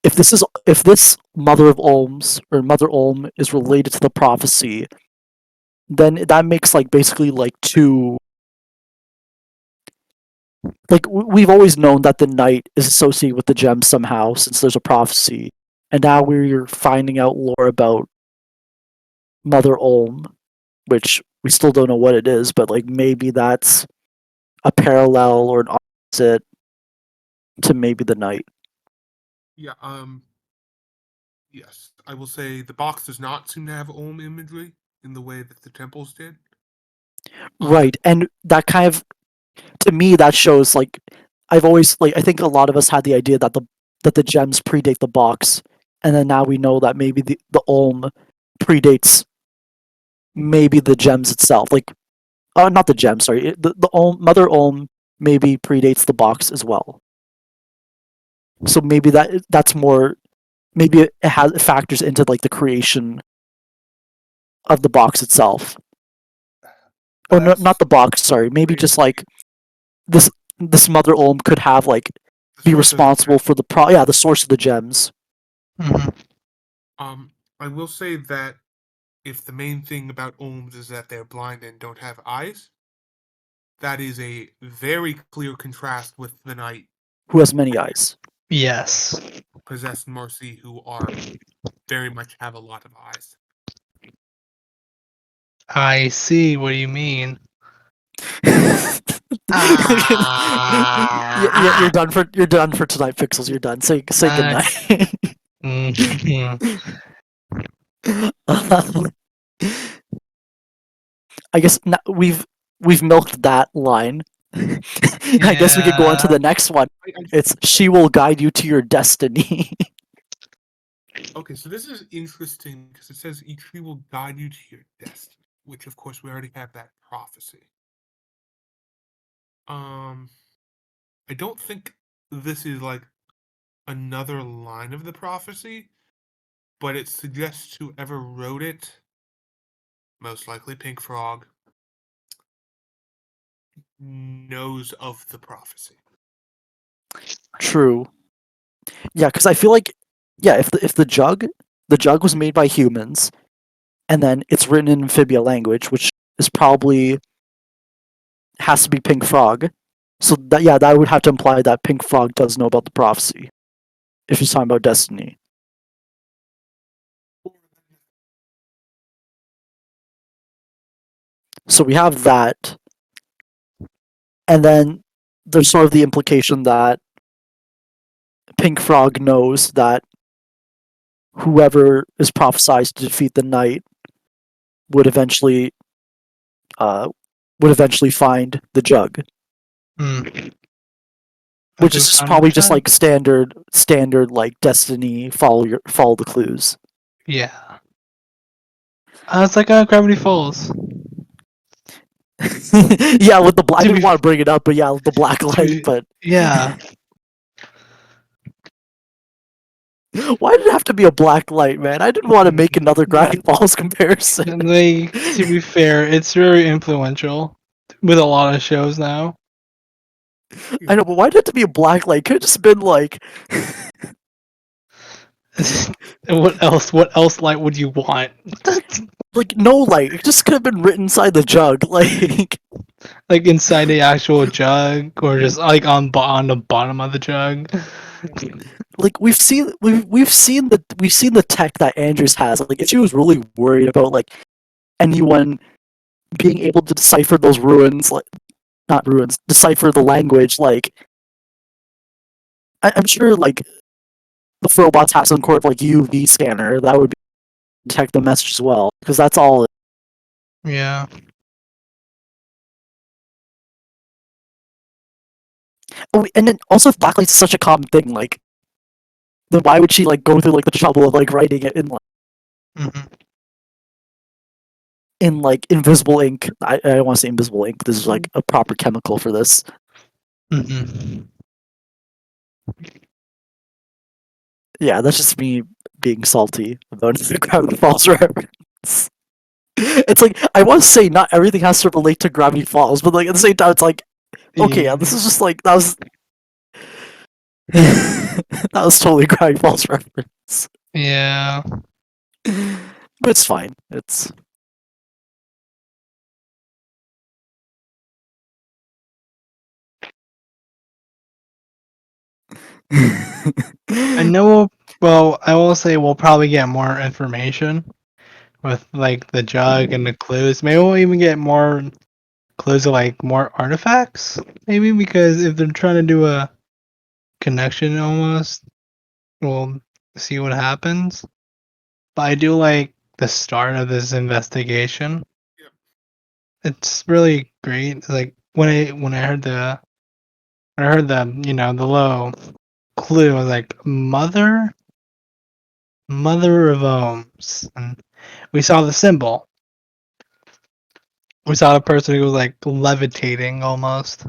if this Mother of Olms or Mother Olm is related to the prophecy, then that makes like basically like two. Like we've always known that the night is associated with the gem somehow, since there's a prophecy, and now we're finding out lore about Mother Olm, which we still don't know what it is, but like maybe that's a parallel or an opposite to maybe the night. yeah, yes. I will say the box does not seem to have Olm imagery in the way that the temples did. Right, and that kind of, to me, that shows like I've always like I think a lot of us had the idea that the gems predate the box, and then now we know that maybe the Olm predates maybe the gems itself. Like, not the gem, sorry, the Olm, Mother Olm maybe predates the box as well. So maybe that's more. Maybe it factors into like the creation of the box itself. Or no, not the box. Sorry, maybe just like this. This Mother Olm could have like be responsible for the source of the gems. Mm-hmm. I will say that if the main thing about Olms is that they're blind and don't have eyes, that is a very clear contrast with the knight Who has many eyes? Yes. possessed Marcy, who are very much have a lot of eyes. I see what you mean. Yeah, you're done for tonight, Pixels. You're done. Say goodnight. Mhm. I guess we've milked that line. I guess we could go on to the next one. It's she will guide you to your destiny. Okay, so this is interesting because it says each tree will guide you to your destiny, which of course we already have that prophecy. I don't think this is like another line of the prophecy, but it suggests whoever wrote it, most likely Pink Frog, knows of the prophecy. True. Yeah, because I feel like if the jug was made by humans, and then it's written in Amphibia language, which is probably has to be Pink Frog. So that would have to imply that Pink Frog does know about the prophecy. If he's talking about destiny. So we have that. And then there's sort of the implication that Pink Frog knows that whoever is prophesied to defeat the knight would eventually find the jug. Mm. Which is just probably just like standard like destiny, follow the clues. Yeah. It's like Gravity Falls. Yeah, with the I didn't want to bring it up, but yeah, with the black light, but yeah. Why did it have to be a black light, man? I didn't want to make another Gravity Falls comparison. Like, to be fair, it's very influential with a lot of shows now. I know, but why did it have to be a black light? Could have just been like What else light would you want? like no light. It just could have been written inside the jug, like Like inside the actual jug, or just like on the bottom of the jug. Like we've seen the tech that Andrews has. Like if she was really worried about like anyone being able to decipher those ruins, like not ruins, decipher the language, like I'm sure like the robots have some sort of like UV scanner that would detect the message as well, because that's all. Yeah. Oh, and then also if blacklight's such a common thing, like then why would she like go through like the trouble of like writing it Hmm. in like invisible ink? I don't want to say invisible ink. This is like a proper chemical for this. Hmm. Yeah, that's just me being salty about the Gravity Falls reference. It's like I want to say not everything has to relate to Gravity Falls, but like at the same time, it's like okay, yeah, this is just like that was that was totally Gravity Falls reference, Yeah. but it's fine. It's I know. Well, I will say we'll probably get more information with like the jug and the clues. Maybe we'll even get more clues of like more artifacts. Maybe because if they're trying to do a connection, almost, we'll see what happens. But I do like the start of this investigation. Yep. It's really great. Like when I heard the the low clue, I was like mother of Ohms, and we saw the symbol. We saw a person who was like levitating almost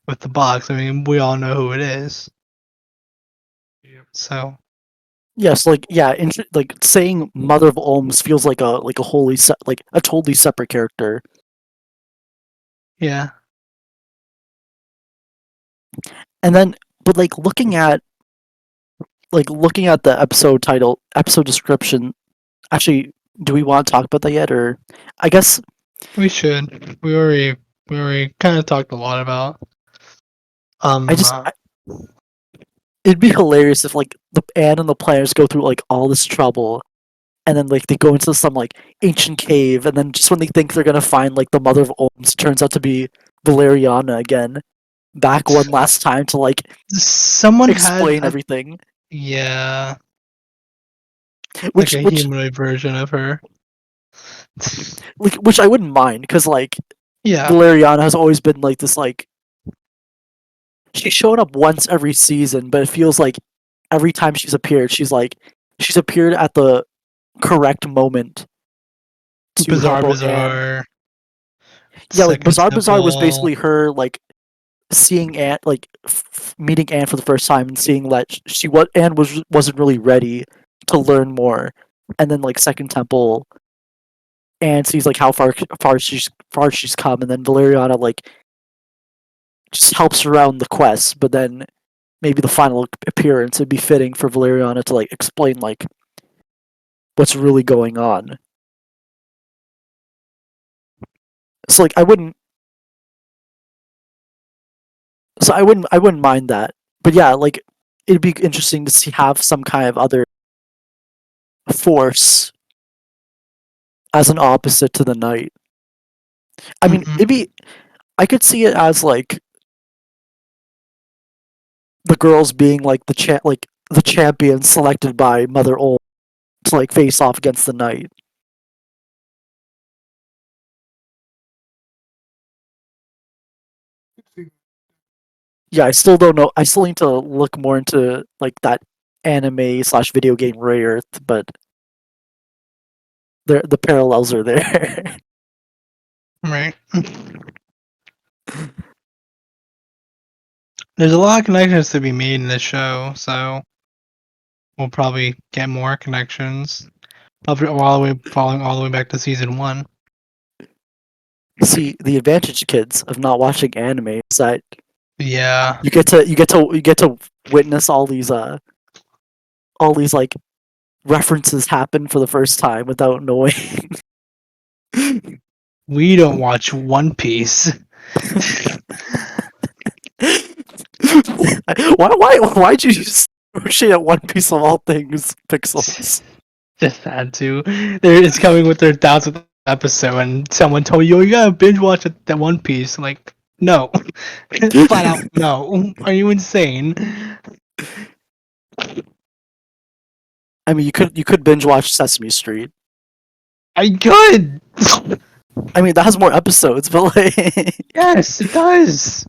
with the box. I mean, we all know who it is. Yep. So yes, like yeah, like saying Mother of Olms feels like a wholly like a totally separate character. yeah, And then, but looking at the episode title, episode description. Actually, do we want to talk about that yet, or I guess we should. We already kind of talked a lot about. I just it'd be hilarious if like the Anne and the planners go through like all this trouble, and then like they go into some like ancient cave, and then just when they think they're gonna find like the Mother of Olms, turns out to be Valeriana again, back one last time to like someone had explain everything. yeah, like Which a which humanoid version of her. which I wouldn't mind, because like Yeah, Valeriana has always been like this like she showed up once every season, but it feels like every time she's appeared at the correct moment to help bizarre, out Anne. bizarre. Yeah, like Second Bizarre Bazaar was temple. basically her like seeing Anne, like meeting Anne for the first time and seeing that Anne wasn't really ready to learn more, and then like Second Temple, Anne sees like how far she's come, and then Valeriana like just helps her around the quest, but then maybe the final appearance would be fitting for Valeriana to like explain like what's really going on. So like I wouldn't mind that. But yeah, like it'd be interesting to see have some kind of other force as an opposite to the knight. I mean, Mm-mm. I could see it as like the girls being like the champion selected by Mother Ol to like face off against the knight. Yeah, I still don't know. I still need to look more into like that anime slash video game Ray Earth, but the parallels are there. Right. There's a lot of connections to be made in this show, so we'll probably get more connections. Probably all the way following all the way back to season 1. See, the advantage, kids, of not watching anime is that Yeah. you get to witness all these like references happen for the first time without knowing. We don't watch One Piece. Why'd you use crochet at One Piece of all things, Pixels? Just had to. It's coming with their 1000th episode, and someone told me, "Yo, you gotta binge watch that One Piece." Like, no, flat out no. Are you insane? I mean, you could binge watch Sesame Street. I could. I mean, that has more episodes, but like, Yes, it does.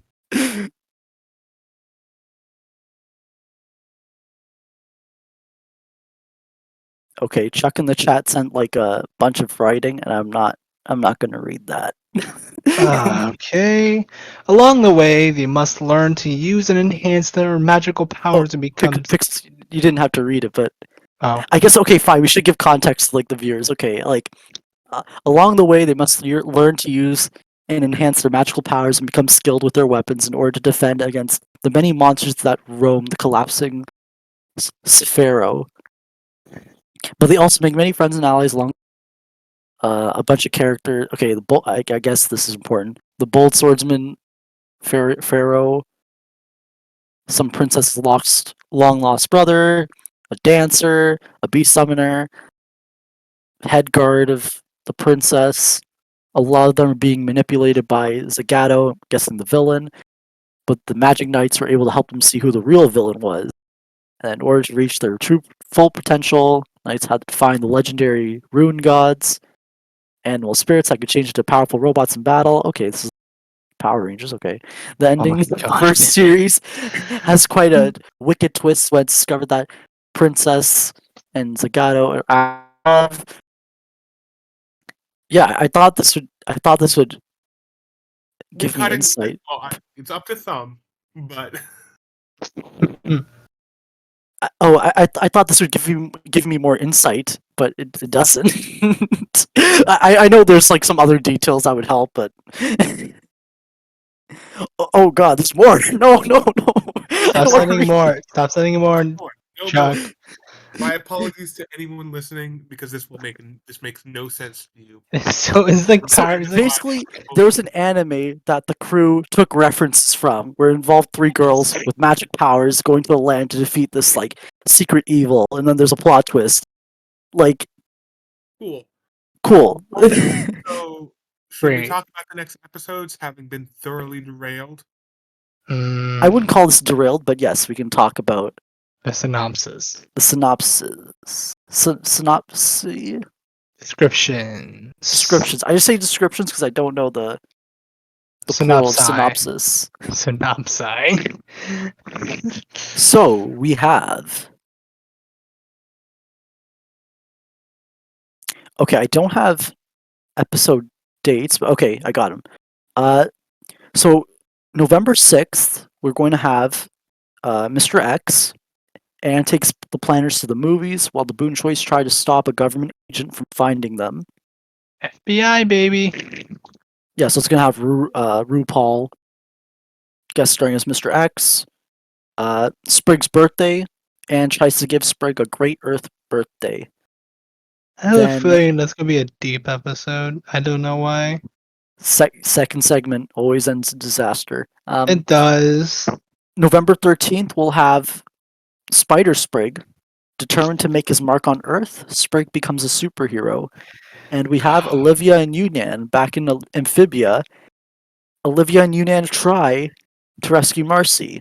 okay, Chuck in the chat sent like a bunch of writing, and I'm not gonna read that. Okay. Along the way, they must learn to use and enhance their magical powers and become. You didn't have to read it, but Oh, I guess okay, fine. We should give context to like the viewers. Okay, like along the way, they must learn to use and enhance their magical powers and become skilled with their weapons in order to defend against the many monsters that roam the collapsing Sephiro. But they also make many friends and allies along a bunch of characters. Okay, I guess this is important. The bold swordsman, Pharaoh, some princess's long lost brother, a dancer, a beast summoner, head guard of the princess. A lot of them are being manipulated by Zagato, I'm guessing the villain. But the Magic Knights were able to help them see who the real villain was. And in order to reach their true full potential, Knights had to find the legendary rune gods, animal spirits that could change into powerful robots in battle. Okay, this is Power Rangers. Okay, the ending of the God. first series has quite a wicked twist when it's discovered that Princess and Zagato are. Yeah, I thought this would give me insight. It's up to some, but I thought this would give me more insight, but it doesn't. I know there's like some other details that would help, but oh god, there's more. No. stop sending more. Stop sending more, no, Chuck. my apologies to anyone listening because this makes no sense to you. So it's like So Power. It's like, basically, there was an anime that the crew took references from, where it involved three girls with magic powers going to the land to defeat this like secret evil, and then there's a plot twist. Like, cool. So, should we Great. talk about the next episodes having been thoroughly derailed? I wouldn't call this derailed, but yes, we can talk about the synopsis. the synopsis. Synopsis. Descriptions. I just say descriptions because I don't know the plural of synopsis. Synopsi. So we have. Okay, I don't have episode dates, but okay, I got them. So November 6th, we're going to have Mr. X, and takes the planners to the movies while the Boon Choice try to stop a government agent from finding them. FBI, baby. Yeah, so it's going to have RuPaul guest starring as Mr. X, Sprig's birthday, and tries to give Sprig a great Earth birthday. I have a feeling that's going to be a deep episode. I don't know why. Second segment always ends in disaster. It does. November 13th, we'll have Spider Sprig. Determined to make his mark on Earth, Sprig becomes a superhero. And we have Olivia and Yunnan back in Amphibia. Olivia and Yunnan try to rescue Marcy.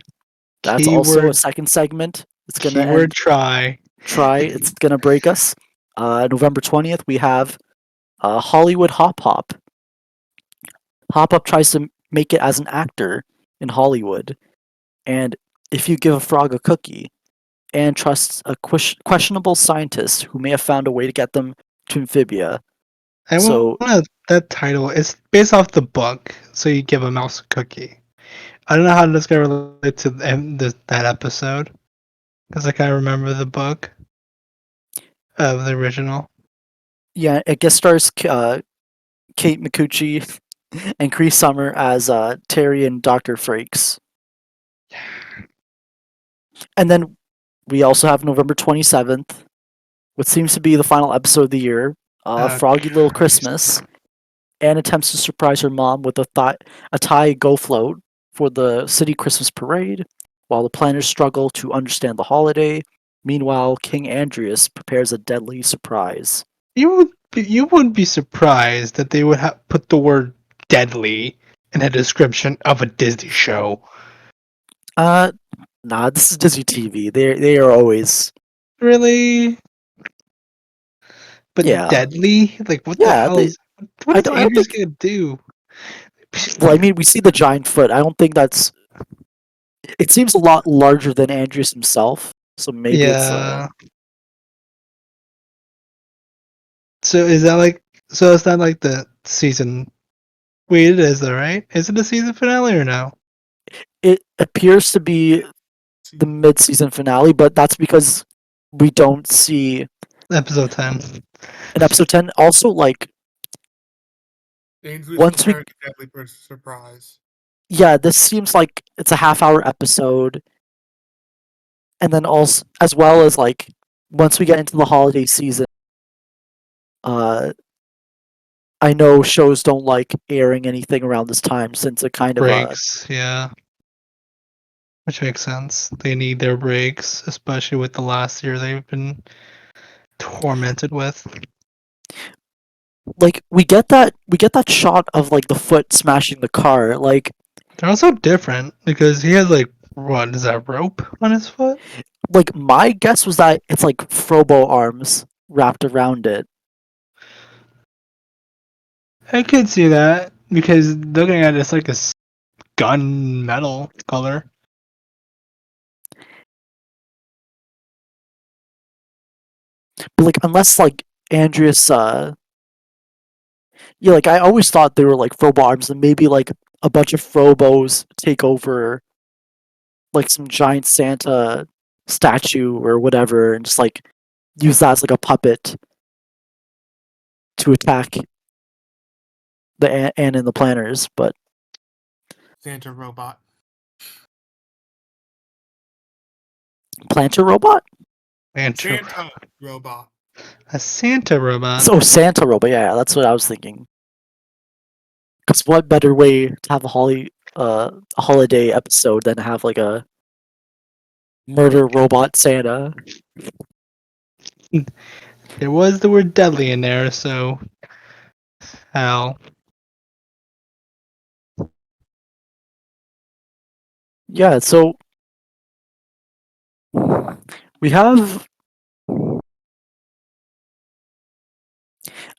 That's also a second segment. It's gonna end. Try. It's gonna break us. November 20th, we have Hollywood Hop Hop. Hop Hop tries to make it as an actor in Hollywood. And if you give a frog a cookie, and trusts a questionable scientist who may have found a way to get them to Amphibia. That title is based off the book, so you give a mouse a cookie. I don't know how that's going to relate to that episode, because I can't remember the book of the original. Yeah, it guest stars Kate Micucci and Cree Summer as Terry and Dr. Frakes. And then we also have November 27th, what seems to be the final episode of the year, Froggy Little Christmas. Anne attempts to surprise her mom with a Thai go float for the city Christmas parade, while the planners struggle to understand the holiday. Meanwhile, King Andreas prepares a deadly surprise. You would be surprised that they would put the word deadly in a description of a Disney show. Nah, this is Disney TV. They are always Really? But yeah. deadly? Like what the Yeah, hell is what is I don't Andrews think. gonna do? Well, I mean, we see the giant foot. I don't think that's. It seems a lot larger than Andreas himself, so maybe it's Yeah. So is that like so it's not like the season wait, it is though, right? Is it the season finale or no? It appears to be the mid-season finale, but that's because we don't see Episode 10. in episode 10. Also, like Andrew's once we, preparing a deadly surprise. yeah, this seems like it's a half-hour episode, and then also as well as like once we get into the holiday season, uh, I know shows don't like airing anything around this time since it kind of Breaks, yeah. Which makes sense. They need their breaks, especially with the last year they've been tormented with. like we get that shot of like the foot smashing the car. Like They're also different because he has like what is that rope on his foot? my guess was that it's like Frobo arms wrapped around it. I could see that because looking at it, it's like a gun metal color. But like unless like Andreas yeah, like I always thought they were like Frobo arms and maybe like a bunch of Frobos take over like some giant Santa statue or whatever and just like use that as like a puppet to attack the Anne and the planners, but Santa robot. planter robot? Santa robot. A Santa robot. Oh, Santa robot. Yeah, that's what I was thinking. Because what better way to have a holiday episode than have like a murder robot Santa? There was the word deadly in there, so hell. Yeah, so we have.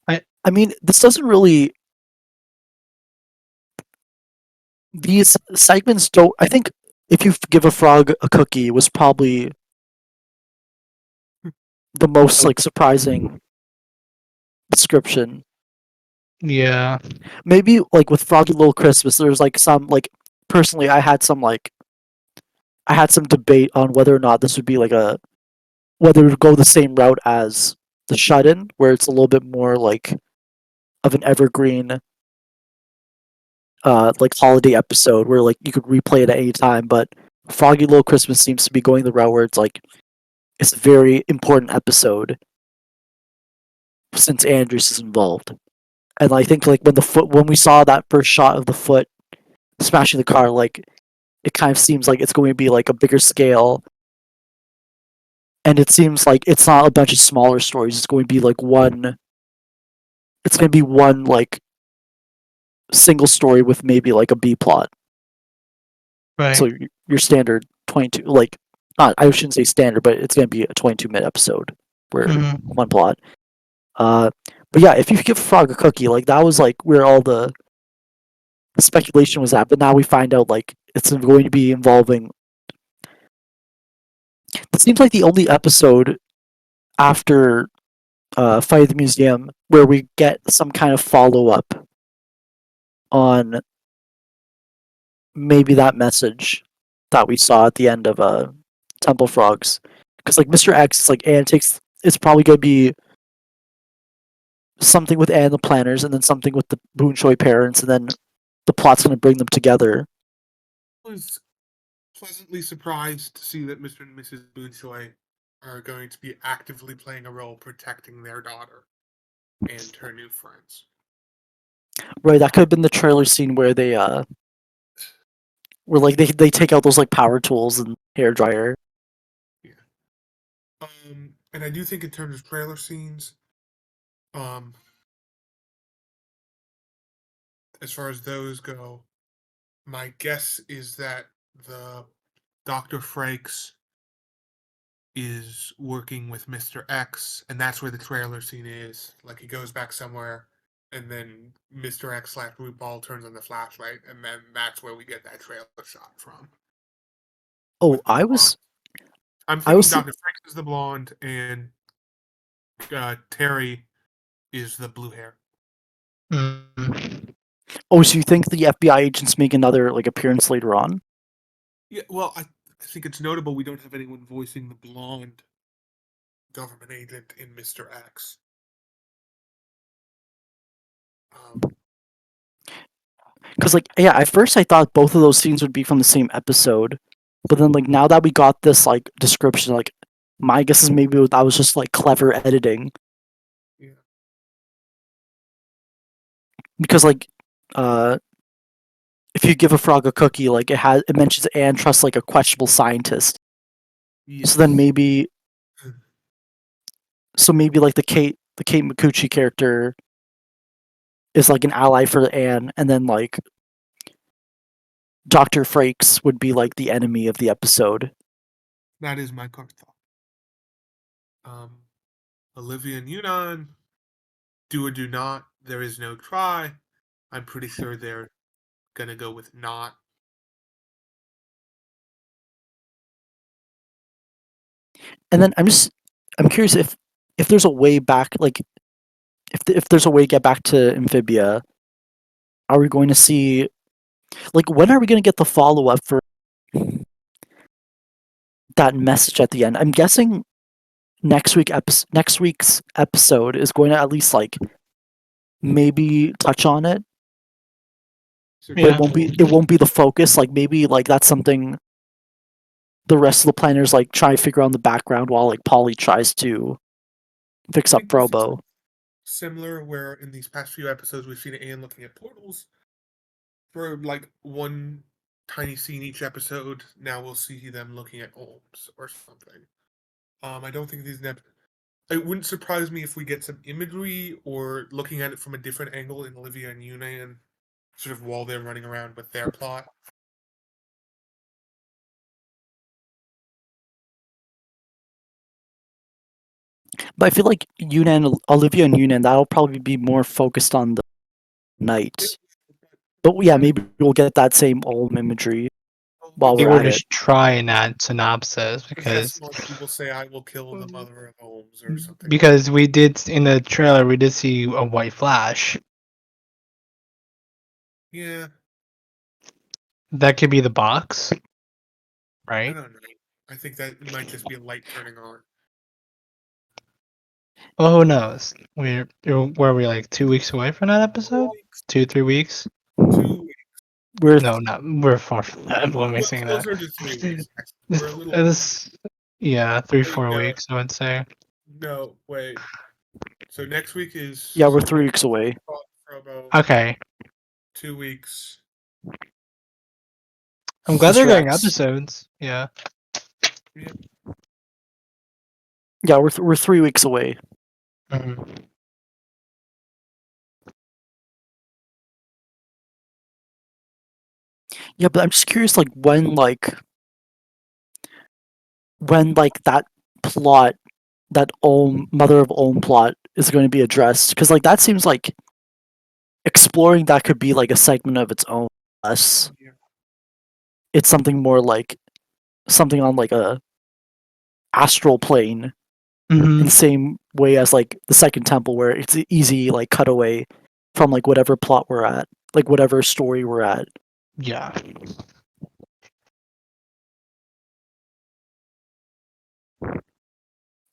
I mean, this doesn't really. These segments don't. I think if you give a frog a cookie was probably the most like surprising description. Yeah. Maybe like with Froggy Little Christmas, there's like some like personally, I had some debate on whether or not this would be like a whether it would go the same route as the Shut-In, where it's a little bit more like of an evergreen like holiday episode where like you could replay it at any time, but Froggy Little Christmas seems to be going the route where it's like it's a very important episode since Andrews is involved. And I think like when we saw that first shot of the foot smashing the car, like it kind of seems like it's going to be like a bigger scale. And it seems like it's not a bunch of smaller stories. It's going to be like one. It's going to be one like single story with maybe like a B plot. Right. So your standard 22, like not I shouldn't say standard, but it's going to be a 22-minute episode where one plot. But yeah, if you give Frog a cookie, like that was like where all the speculation was at. But now we find out like it's going to be involving. It seems like the only episode after Fight at the Museum where we get some kind of follow up on maybe that message that we saw at the end of Temple Frogs, because like Mr. X is like antics. It's probably gonna be something with Anne the planners, and then something with the Boon Choi parents, and then the plot's gonna bring them together. I was pleasantly surprised to see that Mr. and Mrs. Boonchoy are going to be actively playing a role protecting their daughter and her new friends. Right, that could have been the trailer scene where they where like they take out those like power tools and hair dryer. And I do think in terms of trailer scenes, as far as those go, my guess is that the Dr. Frakes is working with Mr. X, and that's where the trailer scene is. Like he goes back somewhere, and then Mr. X / RuPaul turns on the flashlight, and then that's where we get that trailer shot from. Oh, With the I blonde. was I'm I thinking was Dr. Frakes is the blonde, and Terry is the blue hair. oh, so you think the FBI agents make another like appearance later on? Yeah, well, I think it's notable we don't have anyone voicing the blonde government agent in Mr. X. Because like yeah, at first I thought both of those scenes would be from the same episode, but then like now that we got this like description, like my guess is maybe that was just like clever editing. Yeah. Because like if you give a frog a cookie, like it mentions Anne trusts like a questionable scientist. Yes. So then maybe like the Kate McCucci character is like an ally for Anne, and then like Dr. Frakes would be like the enemy of the episode. That is my current thought. Olivia and Yunnan, do or do not. There is no try. I'm pretty sure they're gonna go with not. And then I'm curious if there's a way back, like if there's a way to get back to Amphibia. Are we going to see, like, when are we going to get the follow up for that message at the end? I'm guessing next week's episode is going to at least like maybe touch on it, but Yeah. it won't be the focus. Like maybe like that's something the rest of the planners like try to figure out in the background while like Polly tries to fix I up think this is Probo. similar, where in these past few episodes we've seen Anne looking at portals for like one tiny scene each episode. Now we'll see them looking at Olms or something. I don't think these it wouldn't surprise me if we get some imagery or looking at it from a different angle in Olivia and Yunnan, sort of while they're running around with their plot. But I feel like Olivia and Yunnan, that'll probably be more focused on the night. But yeah, maybe we'll get that same Olm imagery while They we're were at it. just trying that synopsis because People say I will kill the mother of Holmes or something. because we did in the trailer we did see a white flash. Yeah, That could be the box, I right? don't know. I think that might just be a light turning on. Well, who knows? Where are we like 2 weeks away from that episode? 2-3 weeks? 2 weeks. We're far from that. What am I saying that? Closer to 3 weeks. We're a little. Yeah, 3-4 no. weeks. I would say. No, wait. So next week is. Yeah, we're 3 weeks away. Probo, Okay. 2 weeks. I'm glad they're Mr. getting X. episodes. Yeah. Yeah, we're 3 weeks away. Mm-hmm. Yeah, but I'm just curious, like when that plot, that Mother of Olm plot is going to be addressed, because like that seems like exploring that could be like a segment of its own. Unless it's something more like something on like a astral plane, in the same way as like the Second Temple, where it's an easy like cutaway from like whatever plot we're at, like whatever story we're at. Yeah.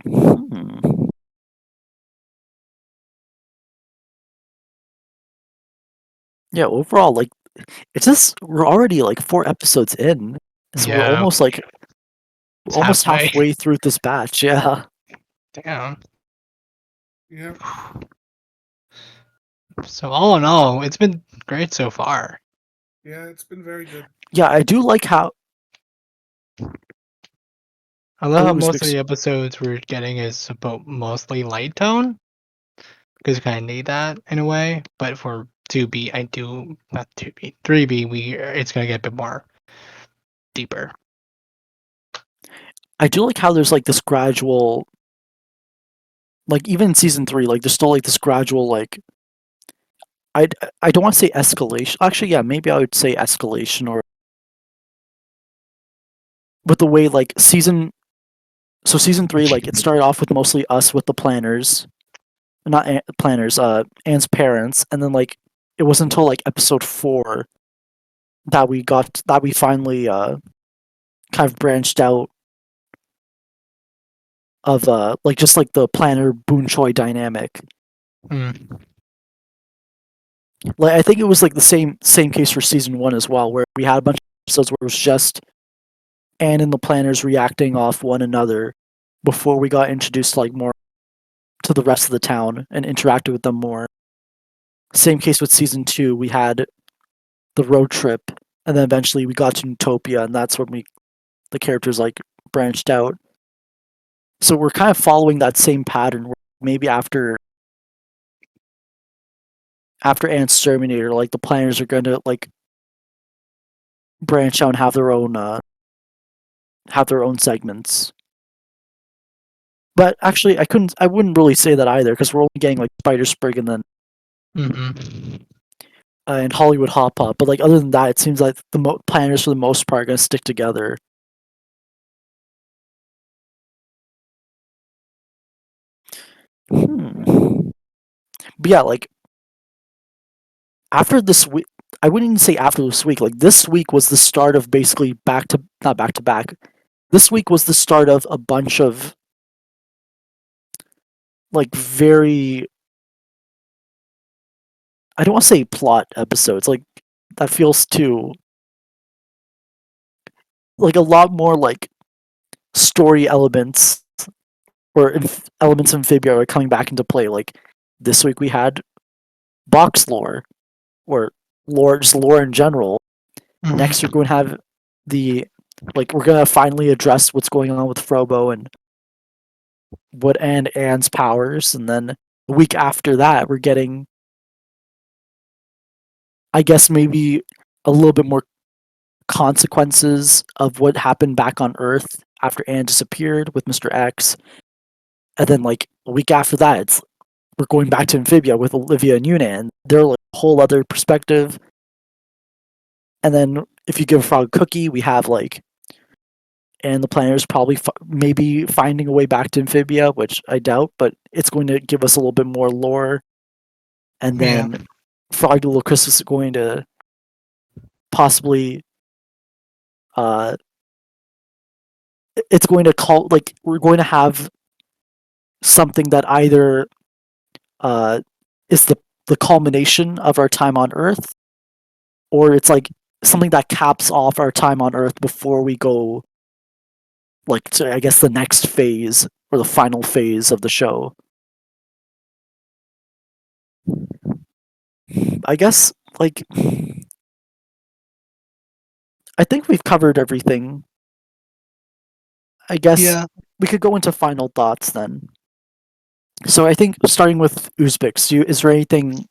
Hmm. Yeah, overall, like it's just we're already like 4 episodes in, so we're Yeah. almost like It's almost halfway. halfway through this batch. Yeah. Damn. Yeah. So all in all, it's been great so far. Yeah, it's been very good. Yeah, I do like how. I love how Uzbeks- most of the episodes we're getting is about mostly light tone, because you kind of need that in a way. But for 2B, I do not 2B, 3B. It's gonna get a bit more deeper. I do like how there's like this gradual, like even in season 3, like there's still like this gradual like. I don't want to say escalation. Actually, yeah, maybe I would say escalation, or with the way like season. So season 3, like it started off with mostly us with the planners, not planners, Anne's parents, and then like it wasn't until like episode 4 that we finally kind of branched out of like just like the planner Boon Choi dynamic. Mm. Like I think it was like the same case for season 1 as well, where we had a bunch of episodes where it was just Anne and the planners reacting off one another before we got introduced like more to the rest of the town and interacted with them more. Same case with season 2, we had the road trip, and then eventually we got to Utopia, and that's when the characters like branched out. So we're kind of following that same pattern. Where maybe after Ant's Terminator, like the planners are going to like branch out and have their own segments. But actually, I wouldn't really say that either, because we're only getting like Spider Sprig and then and Hollywood Hop Hop. But like other than that, it seems like the planners for the most part are going to stick together. But yeah, like after this week, I wouldn't even say after this week. Like this week was the start of basically not back to back. This week was the start of a bunch of like very, I don't want to say plot episodes. Like that feels too like a lot more like story elements or elements of Amphibia are coming back into play. Like this week we had box lore or lore, just lore in general. Next we're going to have the we're going to finally address what's going on with Frobo and Anne's powers, and then a week after that we're getting, I guess, maybe a little bit more consequences of what happened back on Earth after Anne disappeared with Mr. X. And then like a week after that, we're going back to Amphibia with Olivia and Una, and they're like a whole other perspective. And then if you give a frog a cookie, we have like, and the planners probably maybe finding a way back to Amphibia, which I doubt, but it's going to give us a little bit more lore. And then Frog Little Christmas is going to possibly it's going to call, like we're going to have something that either is the culmination of our time on Earth, or it's like something that caps off our time on Earth before we go like to, I guess, the next phase or the final phase of the show. I guess like I think we've covered everything. I guess we could go into final thoughts then. So I think starting with Uzbeks, is there anything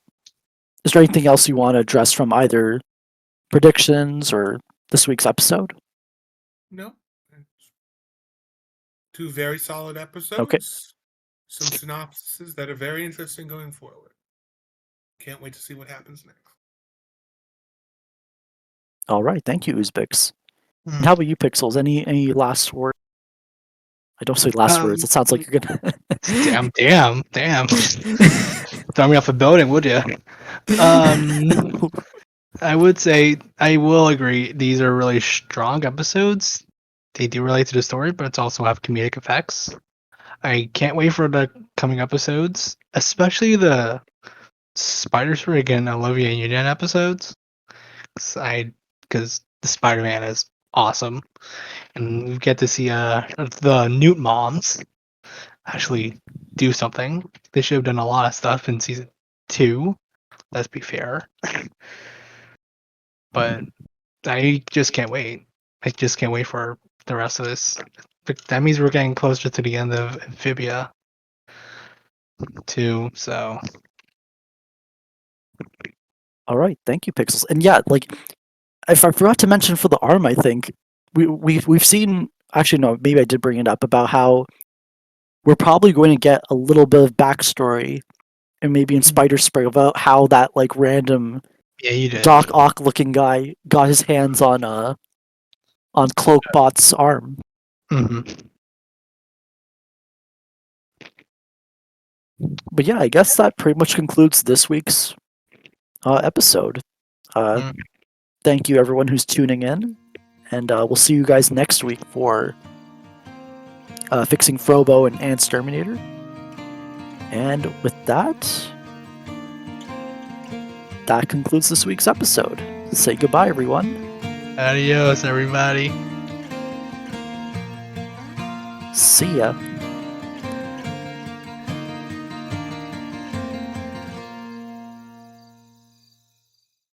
else you want to address from either predictions or this week's episode? No. Two very solid episodes. Okay. Some synopsises that are very interesting going forward. Can't wait to see what happens next. All right, thank you, Uzbeks. And how about you, Pixels? Any last word? I don't say last words. It sounds like you're gonna. damn. Throw me off a building, would you? I would say I will agree. These are really strong episodes. They do relate to the story, but it's also have comedic effects. I can't wait for the coming episodes, especially the Spider Sprig and Olivia and Union episodes. Because the Spider-Man is awesome, and we get to see the Newt moms actually do something. They should have done a lot of stuff in season 2. Let's be fair. but I just can't wait. I just can't wait for the rest of this. That means we're getting closer to the end of Amphibia too. So All right, thank you, Pixels. And yeah, like if I forgot to mention for the arm, I think we've seen. Actually, no, maybe I did bring it up about how we're probably going to get a little bit of backstory, and maybe in Spider Spring about how that like random yeah, you did. Doc Ock looking guy got his hands on Cloakbot's arm. hmm But yeah, I guess that pretty much concludes this week's episode. Mm. Thank you everyone who's tuning in, and we'll see you guys next week for fixing Frobo and Ant Terminator. And with that, that concludes this week's episode. Say goodbye, everyone. Adios, everybody. See ya.